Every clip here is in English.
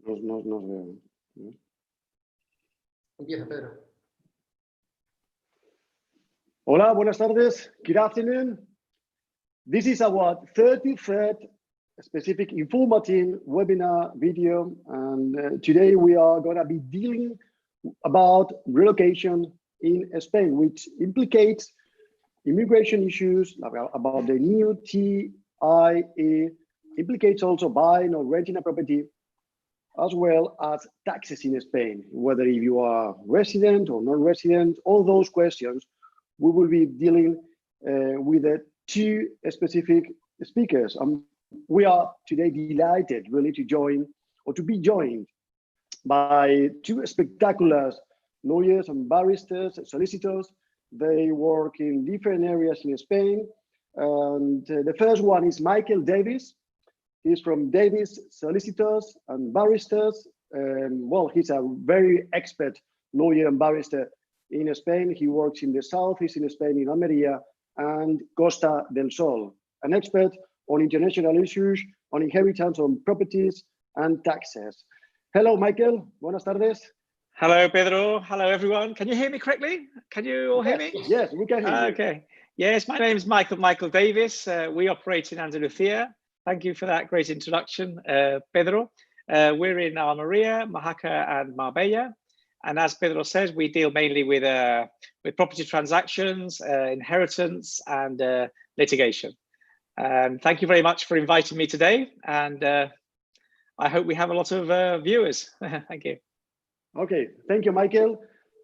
Nos veo. Empieza, Pedro. Hola, buenas tardes. Good afternoon. This is our 33rd specific informative webinar video, and today we are going to be dealing about relocation in Spain, which implicates immigration issues about the new TIE, implicates also buying or renting a property, as well as taxes in Spain, whether if you are resident or non-resident, all those questions. We will be dealing with two specific speakers. We are today delighted really to be joined by two spectacular lawyers and barristers, solicitors. They work in different areas in Spain. And the first one is Michael Davies. He's from Davies Solicitors and Barristers. Well, he's a very expert lawyer and barrister in Spain. He works in the southeast in Spain, in Almería and Costa del Sol, an expert on international issues, on inheritance, on properties and taxes. Hello, Michael. Buenas tardes. Hello, Pedro. Hello, everyone. Can you hear me correctly? Can you all hear me? Yes, we can hear you. Okay. Yes, my name is Michael Davies. We operate in Andalusia. Thank you for that great introduction, Pedro. We're in Almería, Oaxaca, and Marbella. And as Pedro says, we deal mainly with property transactions, inheritance, and litigation. Thank you very much for inviting me today. And I hope we have a lot of viewers. Thank you. Okay, thank you, Michael.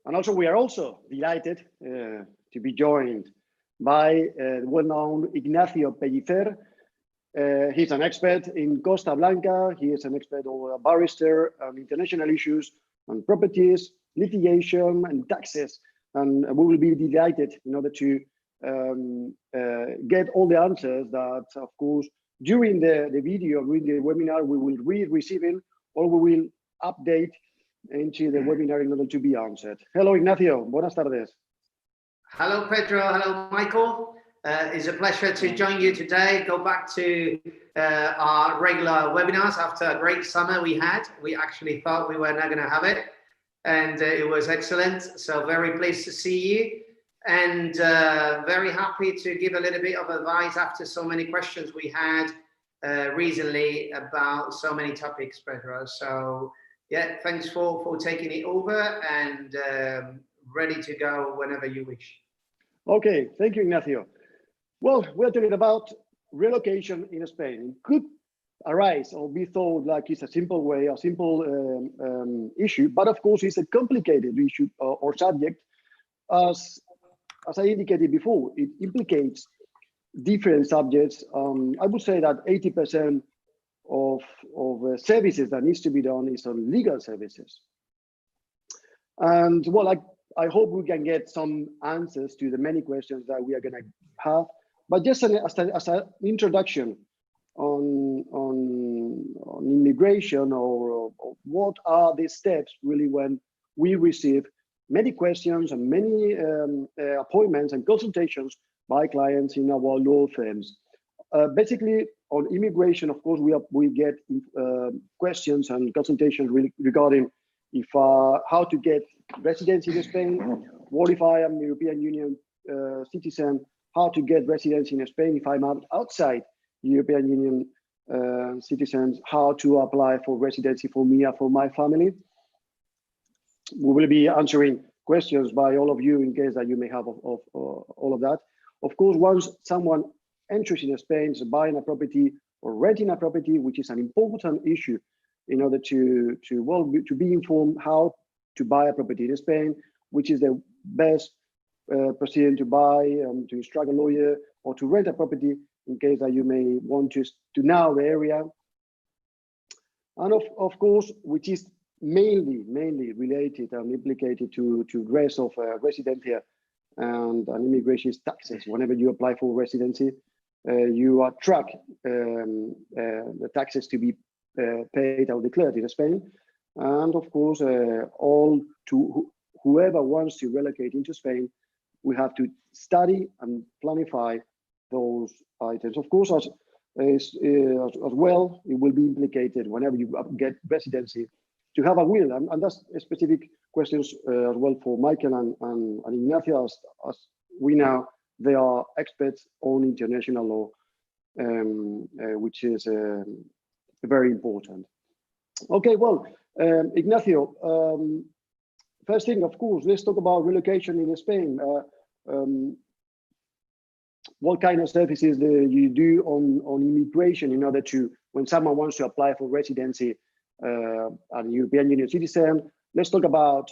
And also, we are also delighted to be joined by well-known Ignacio Pellicer. He's an expert in Costa Blanca. He is an expert or a barrister on international issues, on properties, litigation, and taxes. And we will be delighted in order to get all the answers that, of course, during the video, during the webinar, we will be receiving, or we will update into the webinar in order to be answered. Hello, Ignacio. Buenas tardes. Hello, Pedro. Hello, Michael. It's a pleasure to join you today. Go back to our regular webinars after a great summer we had. We actually thought we were not going to have it, and it was excellent. So very pleased to see you, and very happy to give a little bit of advice after so many questions we had recently about so many topics, Pedro. So yeah, thanks for taking it over, and ready to go whenever you wish. Okay, thank you, Ignacio. Well, we're talking about relocation in Spain. It could arise or be thought like it's a simple way, a simple issue, but of course it's a complicated issue or subject. As I indicated before, it implicates different subjects. I would say that 80% of services that needs to be done is on legal services. And well, I hope we can get some answers to the many questions that we are going to have. But just as an introduction on immigration, or what are the steps really when we receive many questions and many appointments and consultations by clients in our law firms. Basically, on immigration, of course, we get questions and consultations regarding if how to get residency in Spain. What if I am a European Union citizen? How to get residency in Spain if I'm outside European Union citizens? How to apply for residency for me and for my family? We will be answering questions by all of you in case that you may have of all of that. Of course, once someone enters in Spain, so buying a property or renting a property, which is an important issue in order to be informed how to buy a property in Spain, which is the best procedure to buy, to instruct a lawyer, or to rent a property in case that you may want to know the area. And of course, which is mainly related and implicated to rest of resident here and immigration taxes. Whenever you apply for residency, you are track the taxes to be paid or declared in Spain. And of course, whoever wants to relocate into Spain, we have to study and planify those items. Of course, as well. It will be implicated whenever you get residency to have a will, and that's specific questions as well for Michael and Ignacio, as we know they are experts on international law, which is very important. Okay, well, Ignacio, first thing, of course, let's talk about relocation in Spain. What kind of services do you do on immigration in order to, when someone wants to apply for residency and European Union citizen? Let's talk about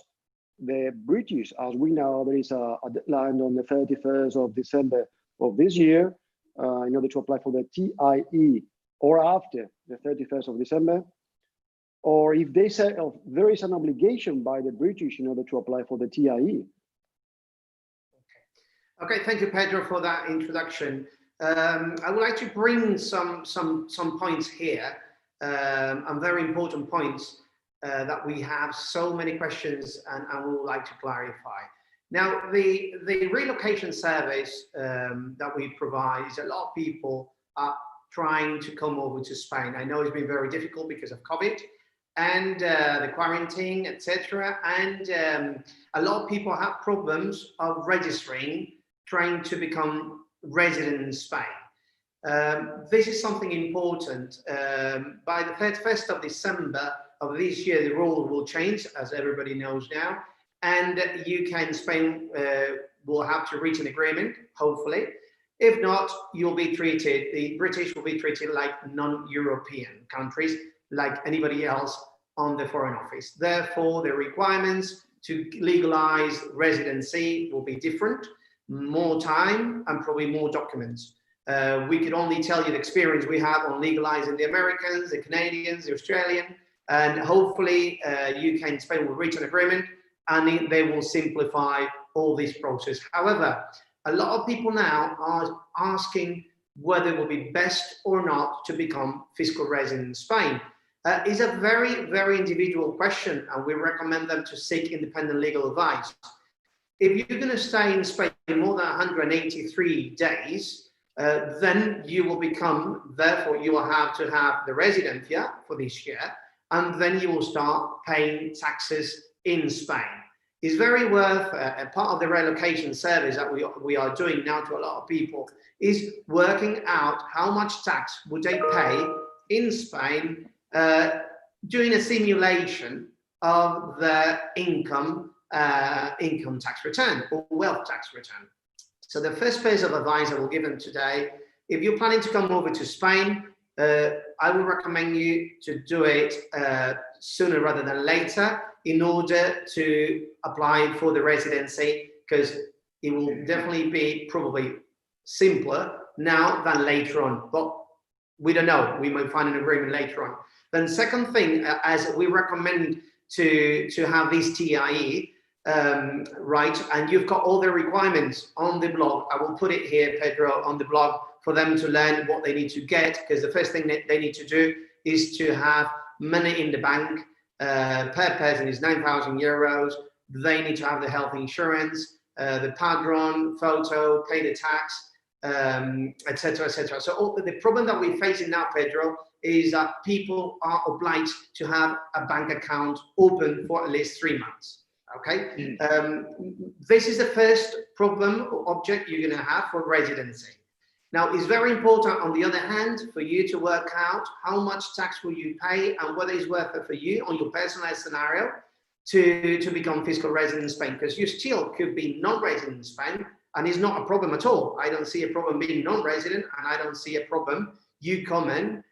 the British. As we know, there is a deadline on the 31st of December of this year in order to apply for the TIE, or after the 31st of December, or if they say there is an obligation by the British in order to apply for the TIE. Okay, thank you, Pedro, for that introduction. I would like to bring some points here, and very important points that we have so many questions and we would like to clarify. Now, the relocation service that we provide is a lot of people are trying to come over to Spain. I know it's been very difficult because of COVID and the quarantine, etc. And a lot of people have problems of registering, trying to become resident in Spain. This is something important. By the 31st of December of this year, the rule will change, as everybody knows now, and UK and Spain will have to reach an agreement, hopefully. If not, you'll be treated, the British will be treated like non-European countries, like anybody else on the Foreign Office. Therefore, the requirements to legalize residency will be different, more time and probably more documents. We could only tell you the experience we have on legalizing the Americans, the Canadians, the Australian, and hopefully UK and Spain will reach an agreement and they will simplify all this process. However, a lot of people now are asking whether it will be best or not to become fiscal resident in Spain. It's a very, very individual question, and we recommend them to seek independent legal advice. If you're going to stay in Spain more than 183 days, then you will become, therefore you will have to have the residencia for this year, and then you will start paying taxes in Spain. It's very worth, a part of the relocation service that we are doing now to a lot of people, is working out how much tax would they pay in Spain, doing a simulation of the income tax return or wealth tax return. So the first piece of advice I will give them today, if you're planning to come over to Spain, I would recommend you to do it sooner rather than later in order to apply for the residency, because it will definitely be probably simpler now than later on, but we don't know, we might find an agreement later on. Then second thing, as we recommend to have this TIE, right, and you've got all the requirements on the blog. I will put it here, Pedro, on the blog for them to learn what they need to get, because the first thing that they need to do is to have money in the bank. Per person is 9,000 euros. They need to have the health insurance, the padron, photo, pay the tax, etc., etc. So the problem that we're facing now, Pedro, is that people are obliged to have a bank account open for at least 3 months. Okay, this is the first problem or object you're going to have for residency. Now, it's very important, on the other hand, for you to work out how much tax will you pay and whether it's worth it for you on your personal scenario to become fiscal resident in Spain, because you still could be non-resident in Spain, and it's not a problem at all. I don't see a problem being non-resident, and I don't see a problem you coming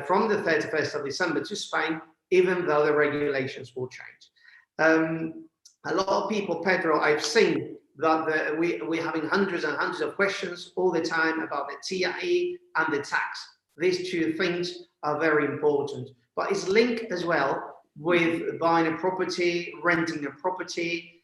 from the 31st of December to Spain, even though the regulations will change. A lot of people, Pedro, I've seen that we're having hundreds and hundreds of questions all the time about the TIE and the tax. These two things are very important, but it's linked as well with buying a property, renting a property,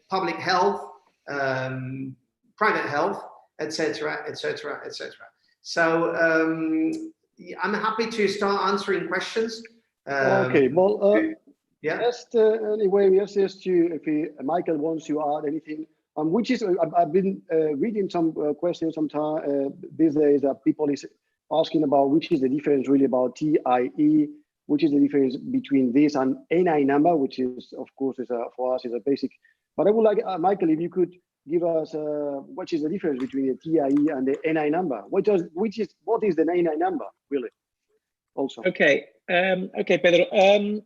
public health, private health, etc., etc., etc. So I'm happy to start answering questions. Okay, well, yeah. Just anyway, yes, to if Michael wants to add anything which is, I've been reading some questions sometime these days that people is asking about which is the difference really about TIE, which is the difference between this and NI number, which is, of course, for us is a basic. But I would like, Michael, if you could give us what is the difference between the TIE and the NI number? What is the NI number really? Also. Okay, okay, Pedro.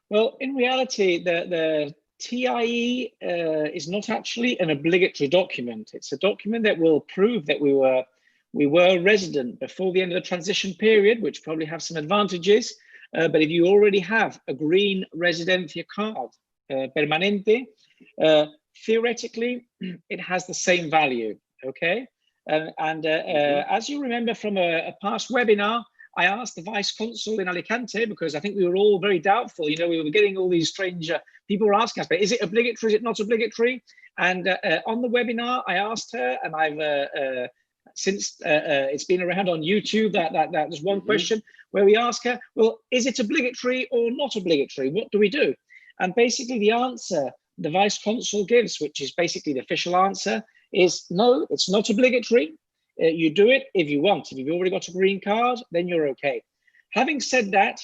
Well, in reality, the TIE is not actually an obligatory document. It's a document that will prove that we were resident before the end of the transition period, which probably have some advantages. But if you already have a green residencia card, permanente, theoretically, it has the same value, okay? As you remember from a past webinar, I asked the Vice Consul in Alicante, because I think we were all very doubtful, you know, we were getting all these strange, people were asking us, but is it obligatory, is it not obligatory? And on the webinar, I asked her, and I've, since it's been around on YouTube, that was one question where we ask her, well, is it obligatory or not obligatory? What do we do? And basically the answer the Vice Consul gives, which is basically the official answer, is no, it's not obligatory. You do it if you want. If you've already got a green card, then you're okay. Having said that,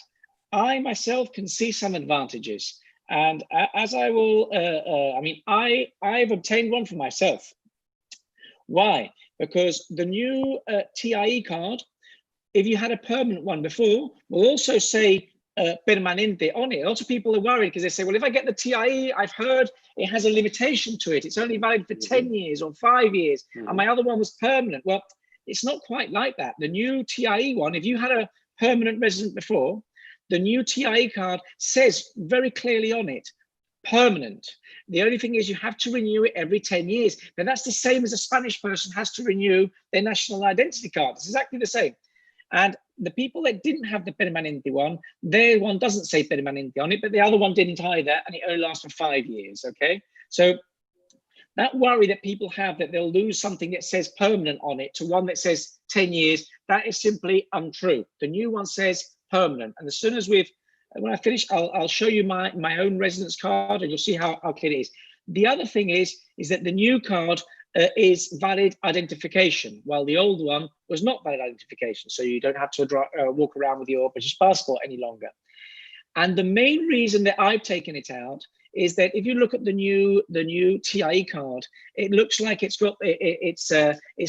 I myself can see some advantages. And as I will, I mean, I've obtained one for myself. Why? Because the new TIE card, if you had a permanent one before, will also say permanente on it. A lot of people are worried because they say, well, if I get the TIE, I've heard it has a limitation to it. It's only valid for 10 years or 5 years. And my other one was permanent. Well, it's not quite like that. The new TIE one, if you had a permanent resident before, the new TIE card says very clearly on it, permanent. The only thing is you have to renew it every 10 years. Now that's the same as a Spanish person has to renew their national identity card. It's exactly the same. And the people that didn't have the permanente one, their one doesn't say permanente on it, but the other one didn't either, and it only lasts for 5 years, okay? So that worry that people have that they'll lose something that says permanent on it to one that says 10 years, that is simply untrue. The new one says permanent. And as soon as when I finish, I'll show you my own residence card and you'll see how clear it is. The other thing is that the new card is valid identification, while the old one was not valid identification. So you don't have to walk around with your British passport any longer. And the main reason that I've taken it out is that if you look at the new TIE card, it looks like it's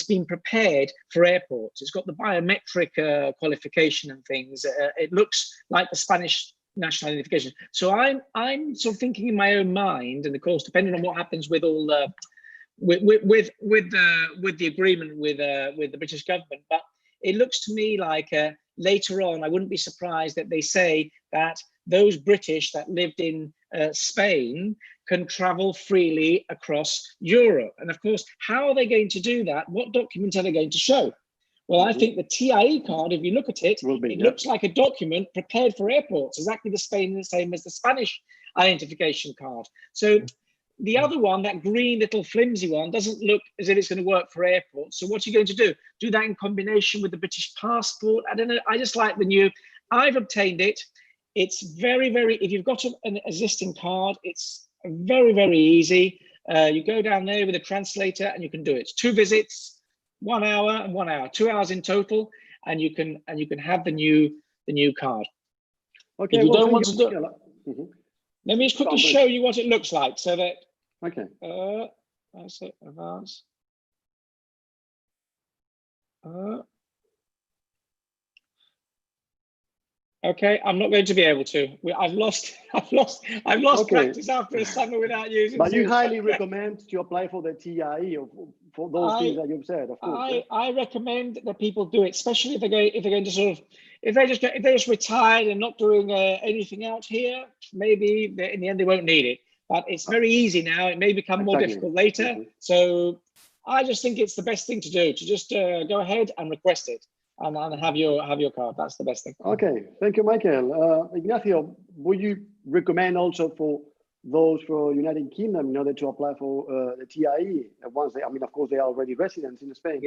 been prepared for airports. It's got the biometric qualification and things. It looks like the Spanish national identification. So I'm sort of thinking in my own mind, and of course, depending on what happens with all the with the agreement with the British government, but it looks to me like later on, I wouldn't be surprised that they say that those British that lived in Spain can travel freely across Europe. And of course, how are they going to do that? What documents are they going to show? Well, I think the TIE card, if you look at it, it looks like a document prepared for airports, exactly the same as the Spanish identification card. So the other one, that green little flimsy one, doesn't look as if it's going to work for airports. So what are you going to do? Do that in combination with the British passport? I don't know. I just like the new. I've obtained it. It's very, if you've got an existing card, it's very, very easy. You go down there with a translator and you can do it. It's 2 visits, 1 hour and 1 hour, 2 hours in total, and you can have the new card. Okay. If you don't want to do it, let me just quickly show you what it looks like so that. Okay. That's it. Advance. Okay, I'm not going to be able to. I've lost practice after a summer without using. But you highly recommend to apply for the TIE for those things that you've said, of course. I recommend that people do it, especially if they're going to sort of, if they're just retired and not doing anything out here, maybe in the end they won't need it. But it's very easy now. It may become more difficult later. So I just think it's the best thing to do, to just go ahead and request it and have your card. That's the best thing. Okay, thank you, Michael. Ignacio, would you recommend also for those for United Kingdom in order to apply for the TIE once they, I mean, of course, they are already residents in Spain?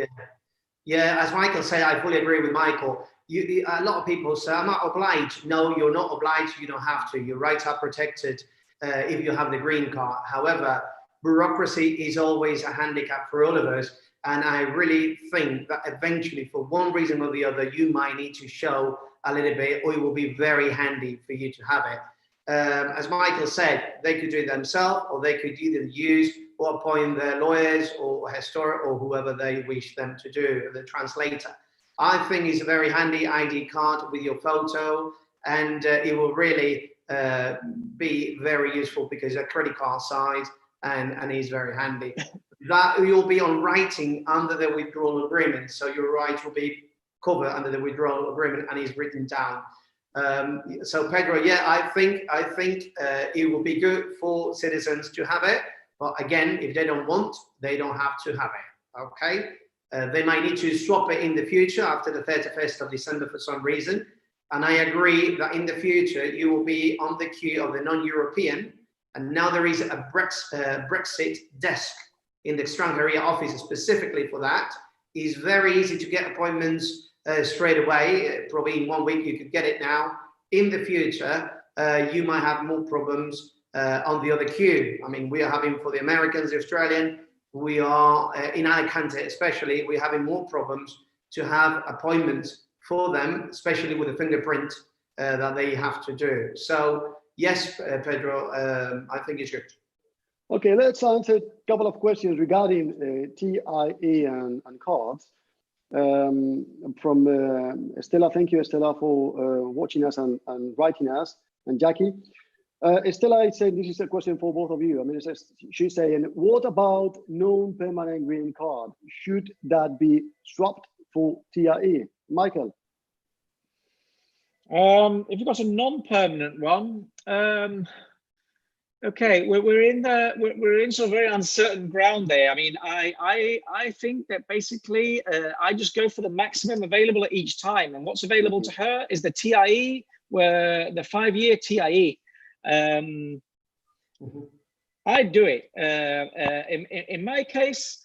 Yeah, as Michael said, I fully agree with Michael. A lot of people say, I'm not obliged. No, you're not obliged. You don't have to. Your rights are protected if you have the green card. However, bureaucracy is always a handicap for all of us. And I really think that eventually, for one reason or the other, you might need to show a little bit, or it will be very handy for you to have it. As Michael said, they could do it themselves, or they could either use or appoint their lawyers or historian or whoever they wish them to do, the translator. I think it's a very handy ID card with your photo, and it will really be very useful because a credit card size and is very handy. That you'll be on writing under the withdrawal agreement, so your rights will be covered under the withdrawal agreement and is written down. So Pedro, yeah, I think it will be good for citizens to have it, but again, if they don't want, they don't have to have it. Okay, they might need to swap it in the future after the 31st of December for some reason. And I agree that in the future you will be on the queue of the non-European, and now there is a Brexit desk in the Heredia office specifically for that. It's very easy to get appointments straight away. Probably in 1 week you could get it now. In the future, you might have more problems on the other queue. I mean, we are having for the Americans, the Australian, we are in Alicante especially, we're having more problems to have appointments for them, especially with the fingerprint that they have to do. So yes, Pedro, I think it's good. Okay, let's answer a couple of questions regarding TIE and cards. From Estella. Thank you, Estella, for watching us and writing us, and Jackie. Estella is saying, this is a question for both of you. I mean, she's saying, what about non-permanent green card? Should that be swapped for TIE? Michael? If you've got a non-permanent one, okay, we're in sort of very uncertain ground there. I mean, I think that basically I just go for the maximum available at each time, and what's available to her is the TIE, where the 5-year TIE. I'd do it. In my case,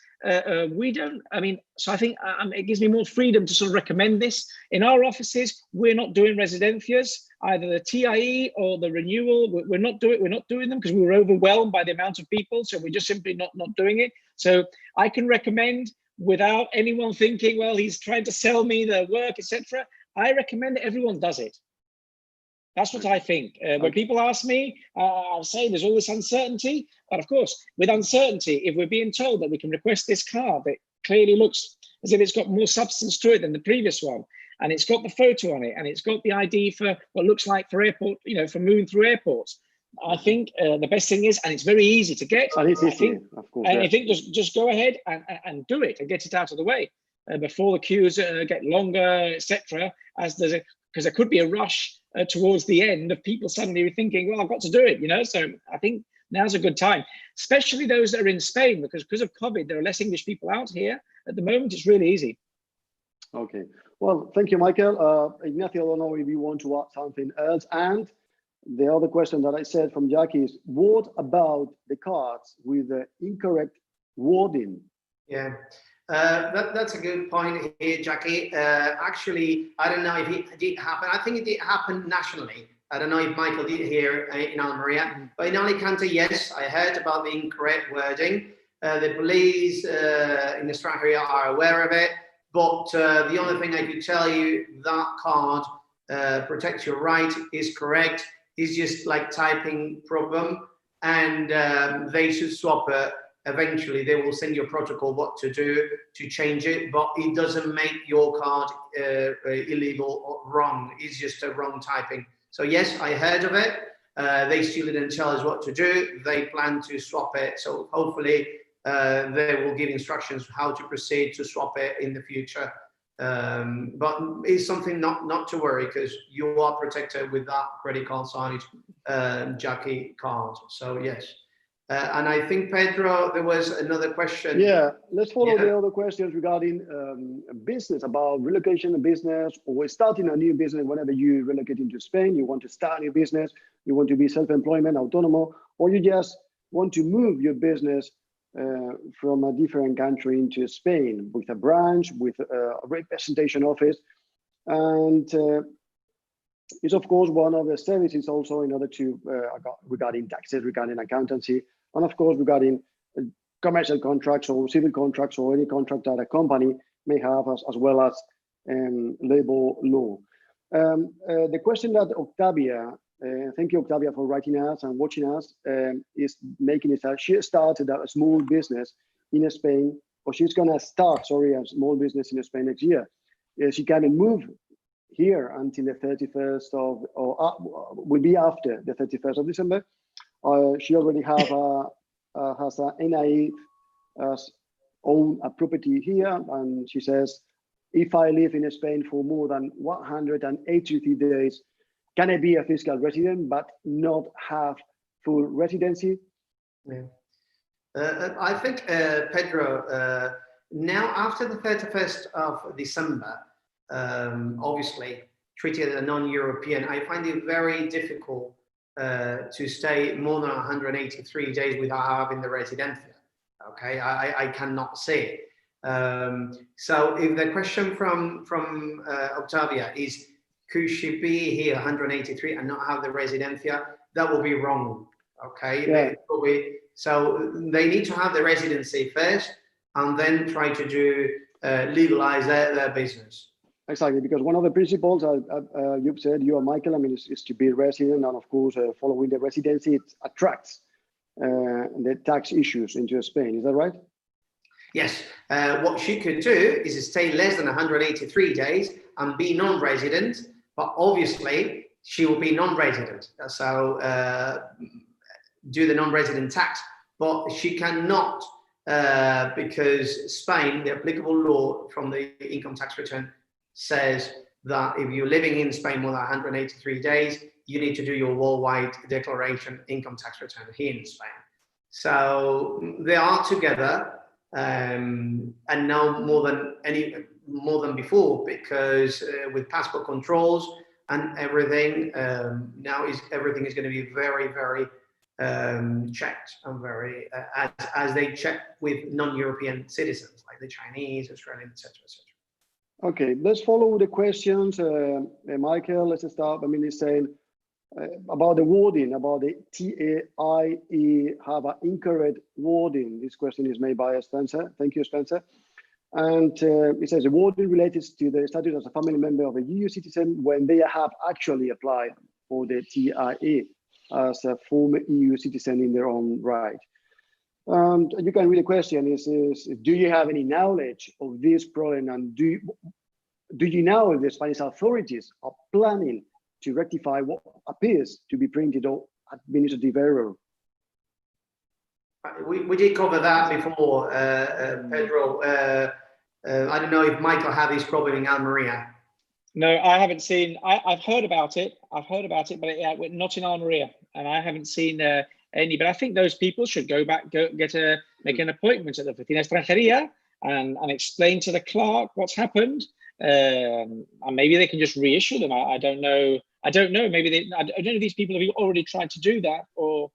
we don't. I mean, so I think it gives me more freedom to sort of recommend this. In our offices, we're not doing residencias, either the TIE or the renewal. We're not doing them because we were overwhelmed by the amount of people. So we're just simply not doing it. So I can recommend, without anyone thinking, well, he's trying to sell me the work, etc. I recommend that everyone does it. That's what I think. When people ask me, I'll say there's all this uncertainty. But of course, with uncertainty, if we're being told that we can request this card that clearly looks as if it's got more substance to it than the previous one, and it's got the photo on it, and it's got the ID for what looks like for airport, for moving through airports, I think the best thing is, and it's very easy to get. And it's easy, of course. And I think just go ahead and do it and get it out of the way before the queues get longer, etc. Because there could be a rush towards the end of people suddenly thinking, well, I've got to do it, So I think now's a good time, especially those that are in Spain, because of COVID, there are less English people out here. At the moment, it's really easy. Okay. Well, thank you, Michael. Ignacio, I don't know if you want to add something else. And the other question that I said from Jackie is, what about the cards with the incorrect wording? Yeah. That's a good point here, Jackie. Actually, I don't know if it did happen. I think it did happen nationally. I don't know if Michael did here in Almeria, but in Alicante, yes, I heard about the incorrect wording. The police in the Heredia are aware of it, but the only thing I could tell you, that card protects your right, is correct. It's just like typing problem, and they should swap it. Eventually, they will send you a protocol what to do to change it, but it doesn't make your card illegal or wrong. It's just a wrong typing. So yes, I heard of it. They still didn't tell us what to do. They plan to swap it. So hopefully they will give instructions how to proceed to swap it in the future. But it's something not to worry, because you are protected with that credit card signed Jackie card. So yes. And I think, Pedro, there was another question. Yeah, let's follow the other questions regarding business, about relocation of business, or starting a new business. Whenever you relocate into Spain, you want to start a new business, you want to be self-employment, autonomo, or you just want to move your business from a different country into Spain with a branch, with a representation office. And it's, of course, one of the services also in order to regarding taxes, regarding accountancy, and of course regarding commercial contracts or civil contracts or any contract that a company may have, as well as labor law. The question that Octavia, thank you, Octavia, for writing us and watching us, is making is that she started a small business in Spain, or she's going to start, sorry, a small business in Spain next year. She can move here until the 31st of, or will be after the 31st of December. She already has a NIE own a property here, and she says, if I live in Spain for more than 183 days, can I be a fiscal resident but not have full residency? Yeah. I think, Pedro, now after the 31st of December, obviously treated as a non-European, I find it very difficult to stay more than 183 days without having the residencia. Okay, I cannot say it. So if the question from Octavia is, could she be here 183 and not have the residencia, that will be wrong. Okay, yeah. So they need to have the residency first and then try to do legalize their business. Exactly, because one of the principles you've said, you and Michael, I mean, is to be resident, and of course, following the residency, it attracts the tax issues into Spain. Is that right? Yes. What she could do is stay less than 183 days and be non-resident, but obviously she will be non-resident. So do the non-resident tax, but she cannot, because Spain, the applicable law from the income tax return says that if you're living in Spain more than 183 days, you need to do your worldwide declaration income tax return here in Spain. So they are together, and now more than before, because with passport controls and everything, now everything is going to be very, very checked and very as they check with non-European citizens like the Chinese, Australian, etc., etc. Okay, let's follow the questions. Michael, let's start. I mean, he's saying about the wording, about the TAIE have an incorrect wording. This question is made by Spencer. Thank you, Spencer. And it says the wording related to the status as a family member of a EU citizen when they have actually applied for the TIE as a former EU citizen in their own right. And you can read the question is do you have any knowledge of this problem, and do you know if the Spanish authorities are planning to rectify what appears to be printed or administrative error? We did cover that before, Pedro. I don't know if Michael had this problem in Almeria. No, I haven't seen. I've heard about it. But not in Almeria, and I haven't seen any. But I think those people should go back, make an appointment at the Oficina Extranjería and explain to the clerk what's happened, and maybe they can just reissue them. I don't know. I don't know. Maybe I don't know if these people have already tried to do that, or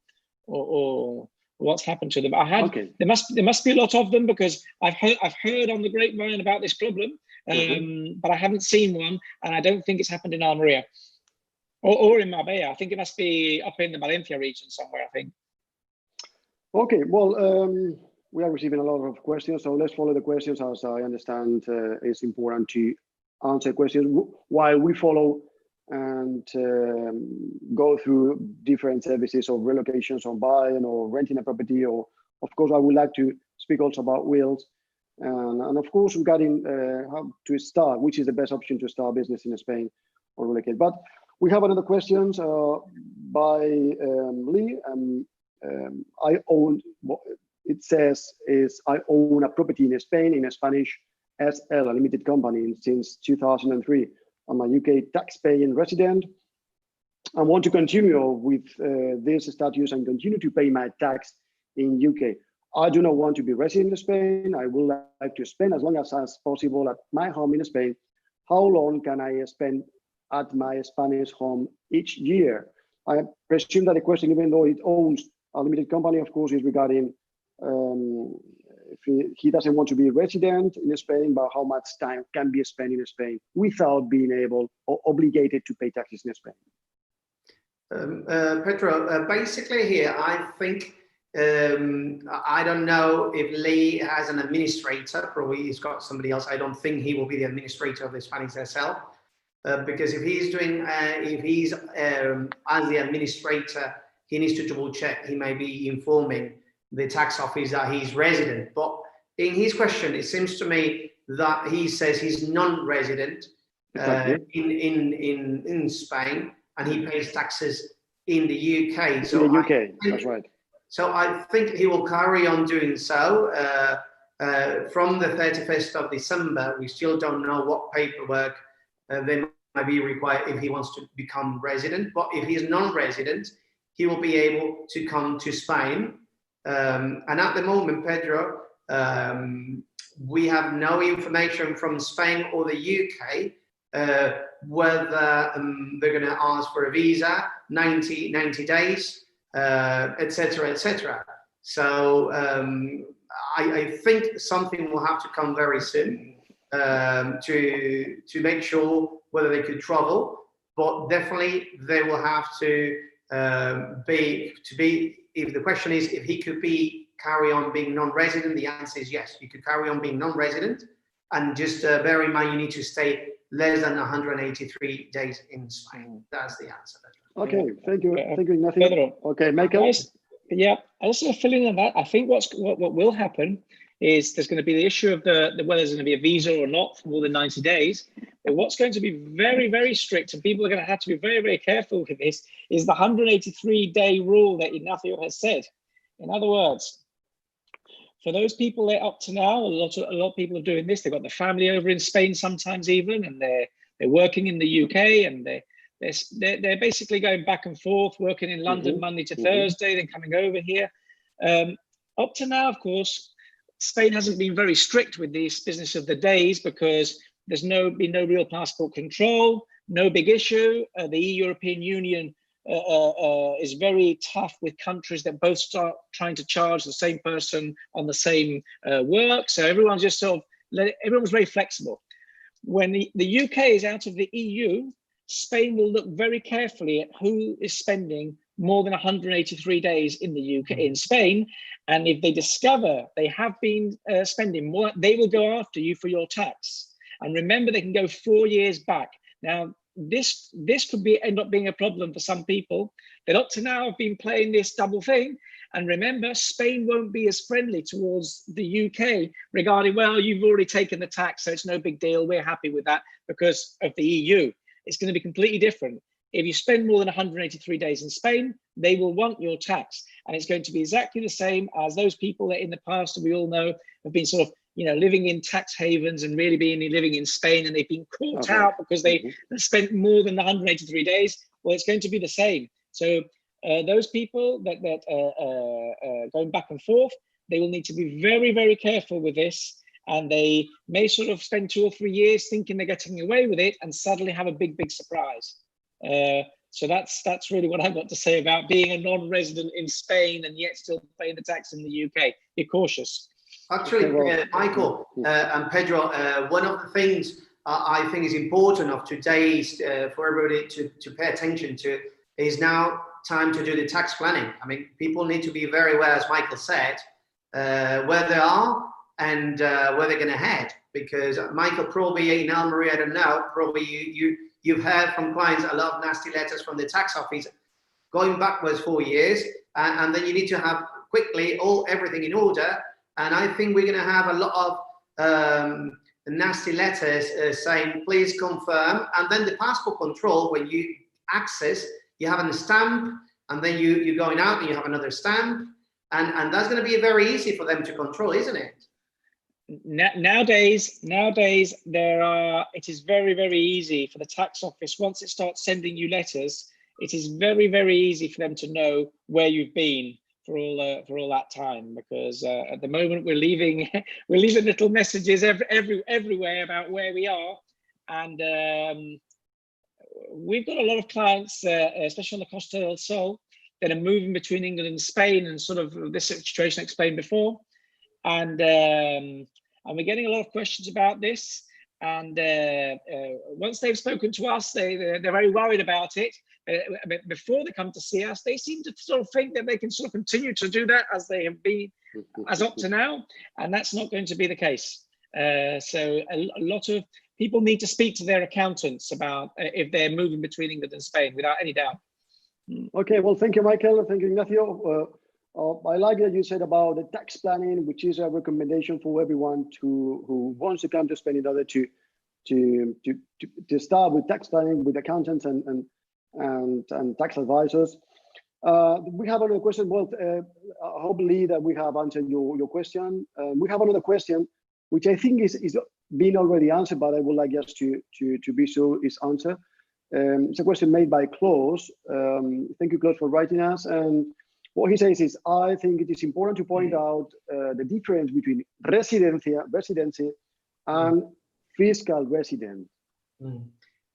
what's happened to them. Okay. There must be a lot of them, because I've heard on the grapevine about this problem, but I haven't seen one, and I don't think it's happened in Almeria or in Marbella. I think it must be up in the Valencia region somewhere, I think. Okay, well, we are receiving a lot of questions, so let's follow the questions. As I understand, it's important to answer questions while we follow and go through different services of relocations or buying or renting a property. Or, of course, I would like to speak also about wills, and of course, regarding how to start, which is the best option to start business in Spain or relocate. But we have another question by Lee. I own, it says is I own a property in Spain in a Spanish SL, a limited company, since 2003. I'm a UK tax-paying resident. I want to continue with this status and continue to pay my tax in UK. I do not want to be resident in Spain. I would like to spend as long as possible at my home in Spain. How long can I spend at my Spanish home each year? I presume that the question, even though it owns a limited company, of course, is regarding if he doesn't want to be resident in Spain, but how much time can be spent in Spain without being able or obligated to pay taxes in Spain. Pedro, basically here, I think I don't know if Lee has an administrator. Probably he's got somebody else. I don't think he will be the administrator of the Spanish SL, because if he's doing, as the administrator, he needs to double check. He may be informing the tax office that he's resident. But in his question, it seems to me that he says he's non-resident in Spain, and he pays taxes in the UK. So in the UK, that's right. So I think he will carry on doing so. From the 31st of December, we still don't know what paperwork they might be required if he wants to become resident. But if he's non-resident, he will be able to come to Spain. And at the moment, Pedro, we have no information from Spain or the UK whether they're going to ask for a visa, 90 days, etc., etc. So I think something will have to come very soon to make sure whether they could travel, but definitely they will have to be. If the question is if he could carry on being non-resident, the answer is yes. You could carry on being non-resident, and just bear in mind you need to stay less than 183 days in Spain. That's the answer. Okay, thank you, Ignacio. Pedro. Okay, Michael. Yeah, I also fill in on that. I think what will happen is there's going to be the issue of whether there's going to be a visa or not for more than 90 days. But what's going to be very, very strict, and people are going to have to be very, very careful with this, is the 183-day rule that Ignacio has said. In other words, for those people that up to now, a lot of people are doing this. They've got the family over in Spain sometimes even, and they're working in the UK, and they're basically going back and forth, working in London Monday to Thursday, then coming over here. Up to now, of course, Spain hasn't been very strict with this business of the days because there's been no real passport control, no big issue. The European Union is very tough with countries that both start trying to charge the same person on the same work. So everyone's just everyone's very flexible. When the UK is out of the EU, Spain will look very carefully at who is spending more than 183 days in the UK, in Spain. And if they discover they have been spending more, they will go after you for your tax. And remember, they can go 4 years back. Now, this could end up being a problem for some people that up to now have been playing this double thing. And remember, Spain won't be as friendly towards the UK regarding, well, you've already taken the tax, so it's no big deal. We're happy with that because of the EU. It's going to be completely different. If you spend more than 183 days in Spain, they will want your tax. And it's going to be exactly the same as those people that in the past, we all know, have been sort of, living in tax havens and really living in Spain, and they've been caught out because they spent more than 183 days. Well, it's going to be the same. So those people that going back and forth, they will need to be very, very careful with this. And they may sort of spend 2 or 3 years thinking they're getting away with it and suddenly have a big, big surprise. So that's really what I've got to say about being a non-resident in Spain and yet still paying the tax in the UK. Be cautious. Actually, Michael and Pedro, one of the things I think is important of today for everybody to pay attention to is now time to do the tax planning. I mean, people need to be very aware, as Michael said, where they are and where they're going to head. Because Michael, probably in Almeria, I don't know, probably you've heard from clients a lot of nasty letters from the tax office going backwards 4 years, and then you need to have quickly everything in order. And I think we're going to have a lot of nasty letters saying, please confirm. And then the passport control, when you access, you have a stamp, and then you're going out and you have another stamp. And that's going to be very easy for them to control, isn't it? Nowadays, it is very, very easy for the tax office. Once it starts sending you letters, it is very, very easy for them to know where you've been for all that time, because at the moment we're leaving little messages everywhere about where we are, and we've got a lot of clients, especially on the Costa del Sol, that are moving between England and Spain, and sort of this situation I explained before, and we're getting a lot of questions about this. And once they've spoken to us, they're very worried about it. before they come to see us, they seem to sort of think that they can sort of continue to do that as they have been as up to now, and that's not going to be the case. So a lot of people need to speak to their accountants about if they're moving between England and Spain, without any doubt. Okay, well, thank you, Michael. Thank you, Ignacio. I like that you said about the tax planning, which is a recommendation for everyone who wants to come to Spain in order to start with tax planning with accountants and tax advisors. We have another question. Well, hopefully that we have answered your question. We have another question, which I think is being already answered, but I would like just to be sure is answered. It's a question made by Klaus. Thank you, Klaus, for writing us. And what he says is, I think it is important to point out the difference between residency and fiscal resident.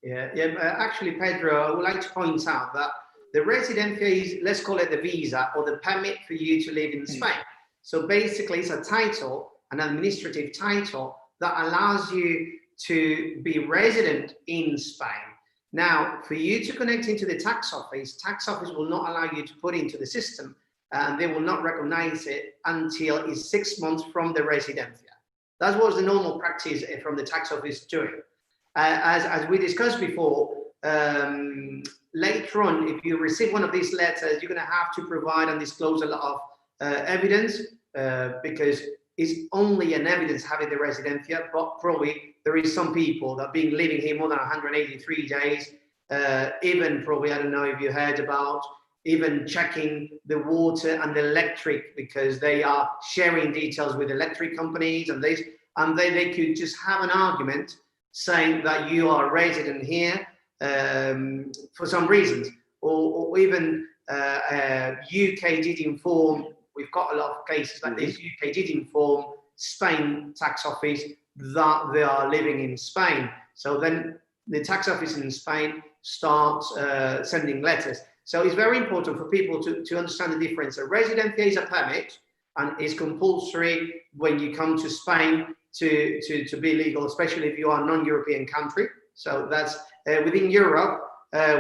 Yeah. Actually, Pedro, I would like to point out that the residency is, let's call it the visa or the permit for you to live in Spain. So basically, it's a title, an administrative title that allows you to be resident in Spain. Now, for you to connect into the tax office will not allow you to put into the system, and they will not recognize it until it's 6 months from the residencia. That was the normal practice from the tax office doing. As we discussed before, later on, if you receive one of these letters, you're going to have to provide and disclose a lot of evidence, because it's only an evidence having the residencia, but probably there is some people that have been living here more than 183 days, even probably, I don't know if you heard about, even checking the water and the electric, because they are sharing details with electric companies, and they could just have an argument saying that you are a resident here for some reasons, or even UK did inform. We've got a lot of cases like this. UK did inform Spain tax office that they are living in Spain. So then the tax office in Spain starts sending letters. So it's very important for people to understand the difference. A residencia is a permit and is compulsory when you come to Spain to be legal, especially if you are a non-European country. So that's within Europe,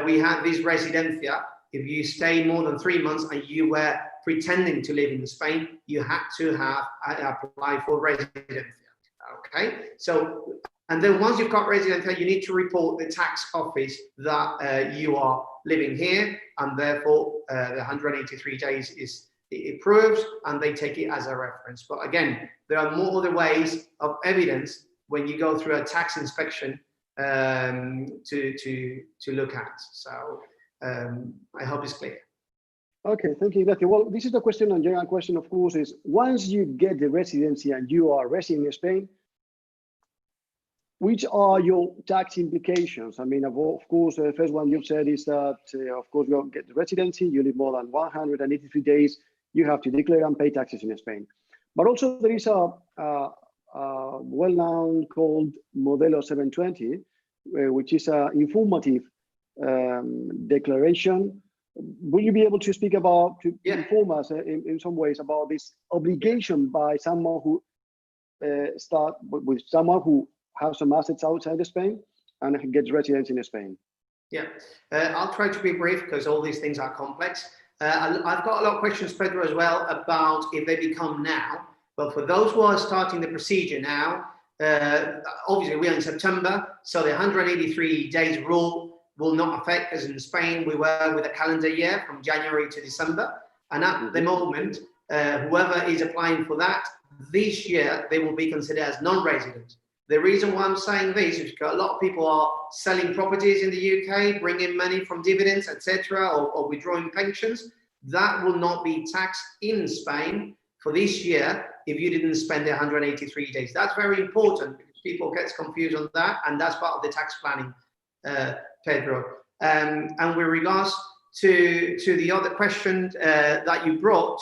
we have this residencia. If you stay more than 3 months and you were pretending to live in Spain, you had to have apply for residencia. Okay, so, and then once you've got residencia, you need to report the tax office that you are living here, and therefore the 183 days is it proves, and they take it as a reference. But again, there are more other ways of evidence when you go through a tax inspection to look at. So I hope it's clear. Okay, thank you, Ignacio. Well, this is the question, and general question, of course, is once you get the residency and you are resident in Spain, which are your tax implications? I mean, of course, the first one you've said is that, of course, you get the residency, you live more than 183 days, you have to declare and pay taxes in Spain. But also there is a well-known called Modelo 720, which is an informative declaration. Will you be able to speak about, inform us in some ways about this obligation by someone who someone who has some assets outside of Spain and gets residence in Spain? Yeah, I'll try to be brief because all these things are complex. I've got a lot of questions, Pedro, as well about if they become now. But for those who are starting the procedure now, obviously we're in September, so the 183 days rule will not affect us. In Spain, we were with a calendar year from January to December. And at the moment, whoever is applying for that, this year, they will be considered as non-resident. The reason why I'm saying this is because a lot of people are selling properties in the UK, bringing money from dividends, etc., or withdrawing pensions. That will not be taxed in Spain for this year if you didn't spend the 183 days. That's very important because people get confused on that, and that's part of the tax planning, Pedro. And with regards to the other question that you brought,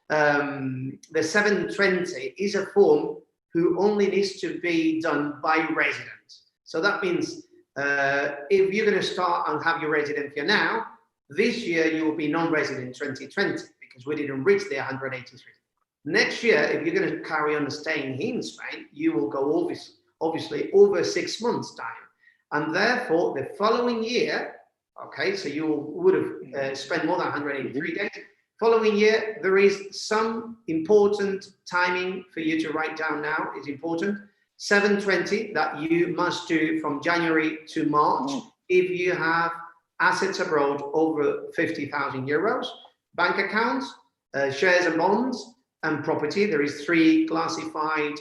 the 720 is a form who only needs to be done by residents. So that means if you're going to start and have your residencia now, this year you will be non-resident 2020 because we didn't reach the 183. Next year, if you're going to carry on staying in Spain, you will go obviously over 6 months time. And therefore, the following year, Okay, so you would have spent more than 183 days. Following year, there is some important timing for you to write down now, is important. 720 that you must do from January to March if you have assets abroad over 50,000 euros. Bank accounts, shares and bonds, and property. There is 3 classified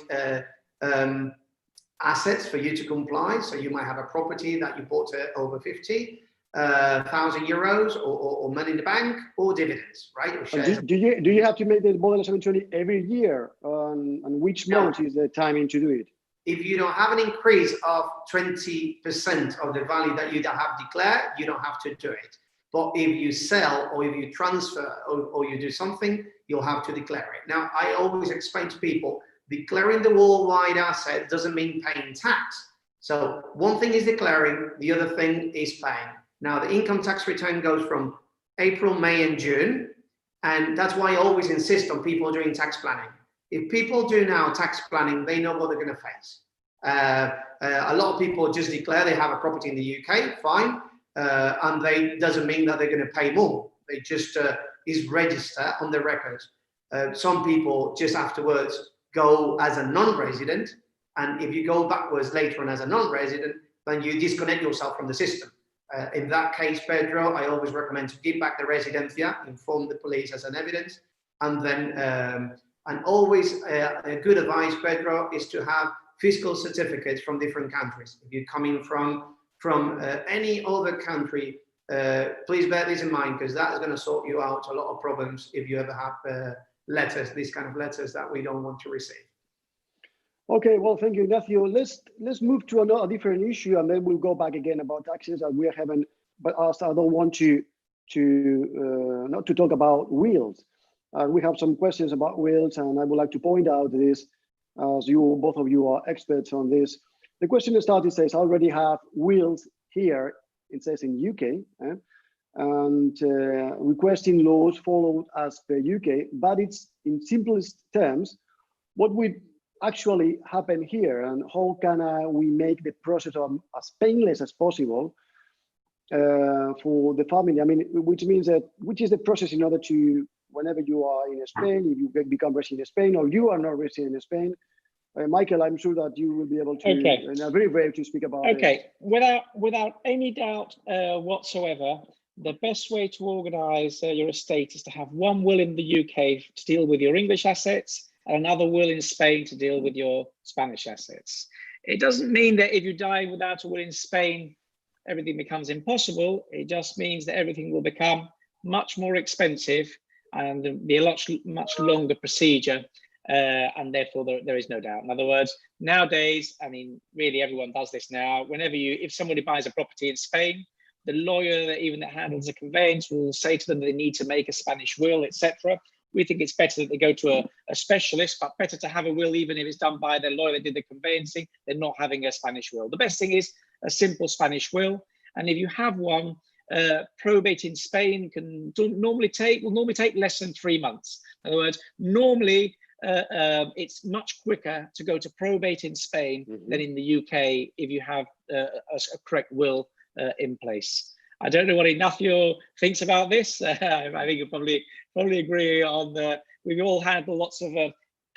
assets for you to comply. So you might have a property that you bought over 50,000 euros, or money in the bank, or dividends, right? Or shares. Do you have to make the model 720 every year? And which month is the timing to do it? If you don't have an increase of 20% of the value that you have declared, you don't have to do it. But if you sell, or if you transfer, or you do something, you'll have to declare it. Now, I always explain to people, declaring the worldwide asset doesn't mean paying tax. So one thing is declaring, the other thing is paying. Now, the income tax return goes from April, May, and June. And that's why I always insist on people doing tax planning. If people do now tax planning, they know what they're going to face. A lot of people just declare they have a property in the UK, fine. And they doesn't mean that they're going to pay more. They just is register on the records. Some people just afterwards go as a non-resident, and if you go backwards later on as a non-resident, then you disconnect yourself from the system. In that case, Pedro, I always recommend to give back the residencia, inform the police as an evidence, and then and always a good advice, Pedro, is to have fiscal certificates from different countries. If you're coming from any other country, please bear this in mind, because that is going to sort you out a lot of problems if you ever have letters, these kind of letters that we don't want to receive. Okay, well, thank you, Ignacio. Let's move to a different issue, and then we'll go back again about taxes that we haven't. But I don't want to not to talk about wills. We have some questions about wills, and I would like to point out this, as both of you are experts on this. The question started says, I already have wills here. It says in UK, and requesting laws followed as per UK, but it's in simplest terms, what would actually happen here, and how can we make the process as painless as possible for the family? I mean, which means that, which is the process in order to, whenever you are in Spain, if you become resident in Spain, or you are not resident in Spain, Michael, I'm sure that you will be able to, very brave to speak about it. Without any doubt whatsoever, the best way to organise your estate is to have one will in the UK to deal with your English assets, and another will in Spain to deal with your Spanish assets. It doesn't mean that if you die without a will in Spain, everything becomes impossible. It just means that everything will become much more expensive and be a much longer procedure. And therefore there is no doubt. In other words, nowadays, I mean, really everyone does this now. If somebody buys a property in Spain, the lawyer that handles the conveyance will say to them that they need to make a Spanish will, etc. We think it's better that they go to a specialist, but better to have a will even if it's done by the lawyer that did the conveyancing than not having a Spanish will. The best thing is a simple Spanish will. And if you have one, probate in Spain will normally take less than 3 months. In other words, normally it's much quicker to go to probate in Spain than in the UK if you have a correct will in place. I don't know what Ignacio thinks about this. I think you'll probably agree on we've all had lots of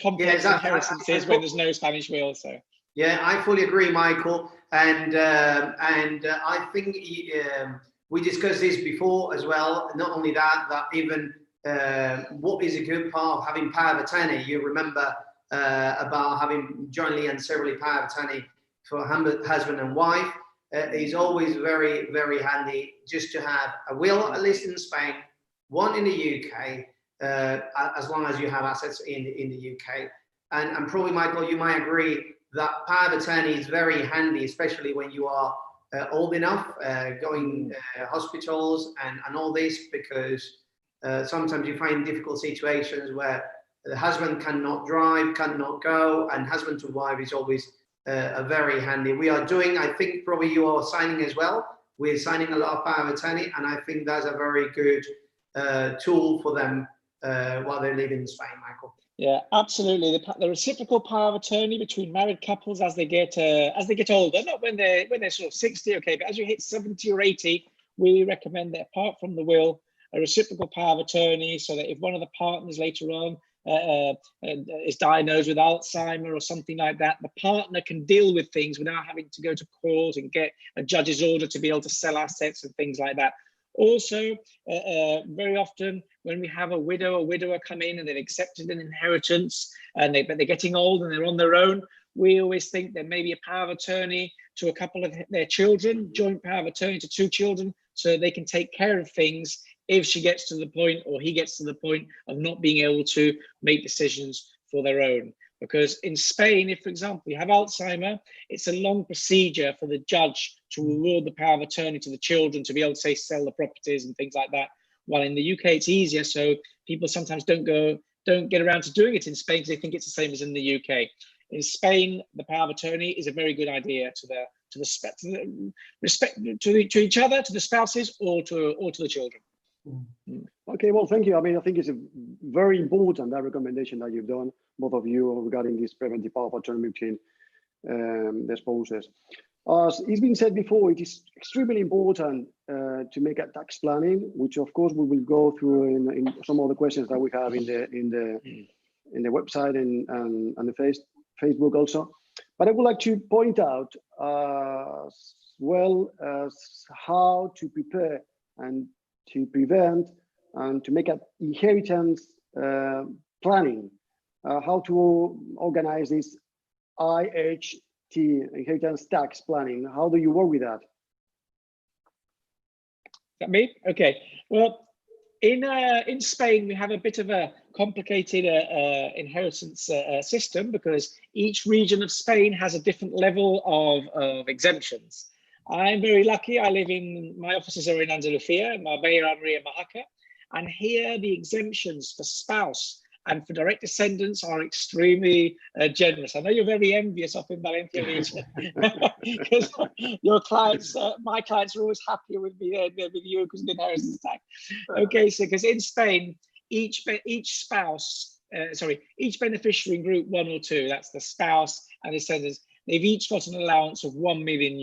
complex inheritances when there's no Spanish will. So yeah, I fully agree, Michael, and I think we discussed this before as well. Not only that even what is a good part of having power of attorney? You remember about having jointly and severally power of attorney for husband and wife. Is always very, very handy just to have a will, at least in Spain, one in the UK, as long as you have assets in the UK. And probably, Michael, you might agree that power of attorney is very handy, especially when you are old enough, going hospitals and all this, because sometimes you find difficult situations where the husband cannot drive, cannot go, and husband to wife is always a very handy. We are doing, I think probably you are signing as well. We're signing a lot of power of attorney, and I think that's a very good tool for them while they live in Spain, Michael. Yeah, absolutely. The reciprocal power of attorney between married couples as they get older, not when they're sort of 60, okay, but as you hit 70 or 80, we recommend that apart from the will, a reciprocal power of attorney, so that if one of the partners later on is diagnosed with Alzheimer or something like that, the partner can deal with things without having to go to court and get a judge's order to be able to sell assets and things like that. Also, very often when we have a widow or widower come in and they've accepted an inheritance and but they're getting old and they're on their own, we always think there may be a power of attorney to a couple of their children, joint power of attorney to 2 children, so they can take care of things if she gets to the point or he gets to the point of not being able to make decisions for their own. Because in Spain, if, for example, you have Alzheimer, it's a long procedure for the judge to award the power of attorney to the children to be able to, say, sell the properties and things like that. While in the UK, it's easier. So people sometimes don't get around to doing it in Spain because they think it's the same as in the UK. In Spain, the power of attorney is a very good idea to each other, to the spouses, or to the children. Okay, well, thank you. I mean, I think it's a very important, that recommendation that you've done, both of you, regarding this preventive power of attorney between the spouses. As it's been said before, it is extremely important to make a tax planning, which of course we will go through in some of the questions that we have in the website and the Facebook also. But I would like to point out as well as how to prepare and to prevent and to make an inheritance planning, how to organize this IHT, inheritance tax planning. How do you work with that? Is that me? Okay. Well, in Spain, we have a bit of a complicated inheritance system, because each region of Spain has a different level of exemptions. I'm very lucky. My offices are in Andalusia, Marbella, Almeria, Oaxaca, and here the exemptions for spouse and for direct descendants are extremely generous. I know you're very envious of in Valencia region, because your clients, my clients, are always happier with me than with you because of the inheritance tax. Okay, so because in Spain, each beneficiary in group 1 or 2, that's the spouse and descendants, they've each got an allowance of €1 million,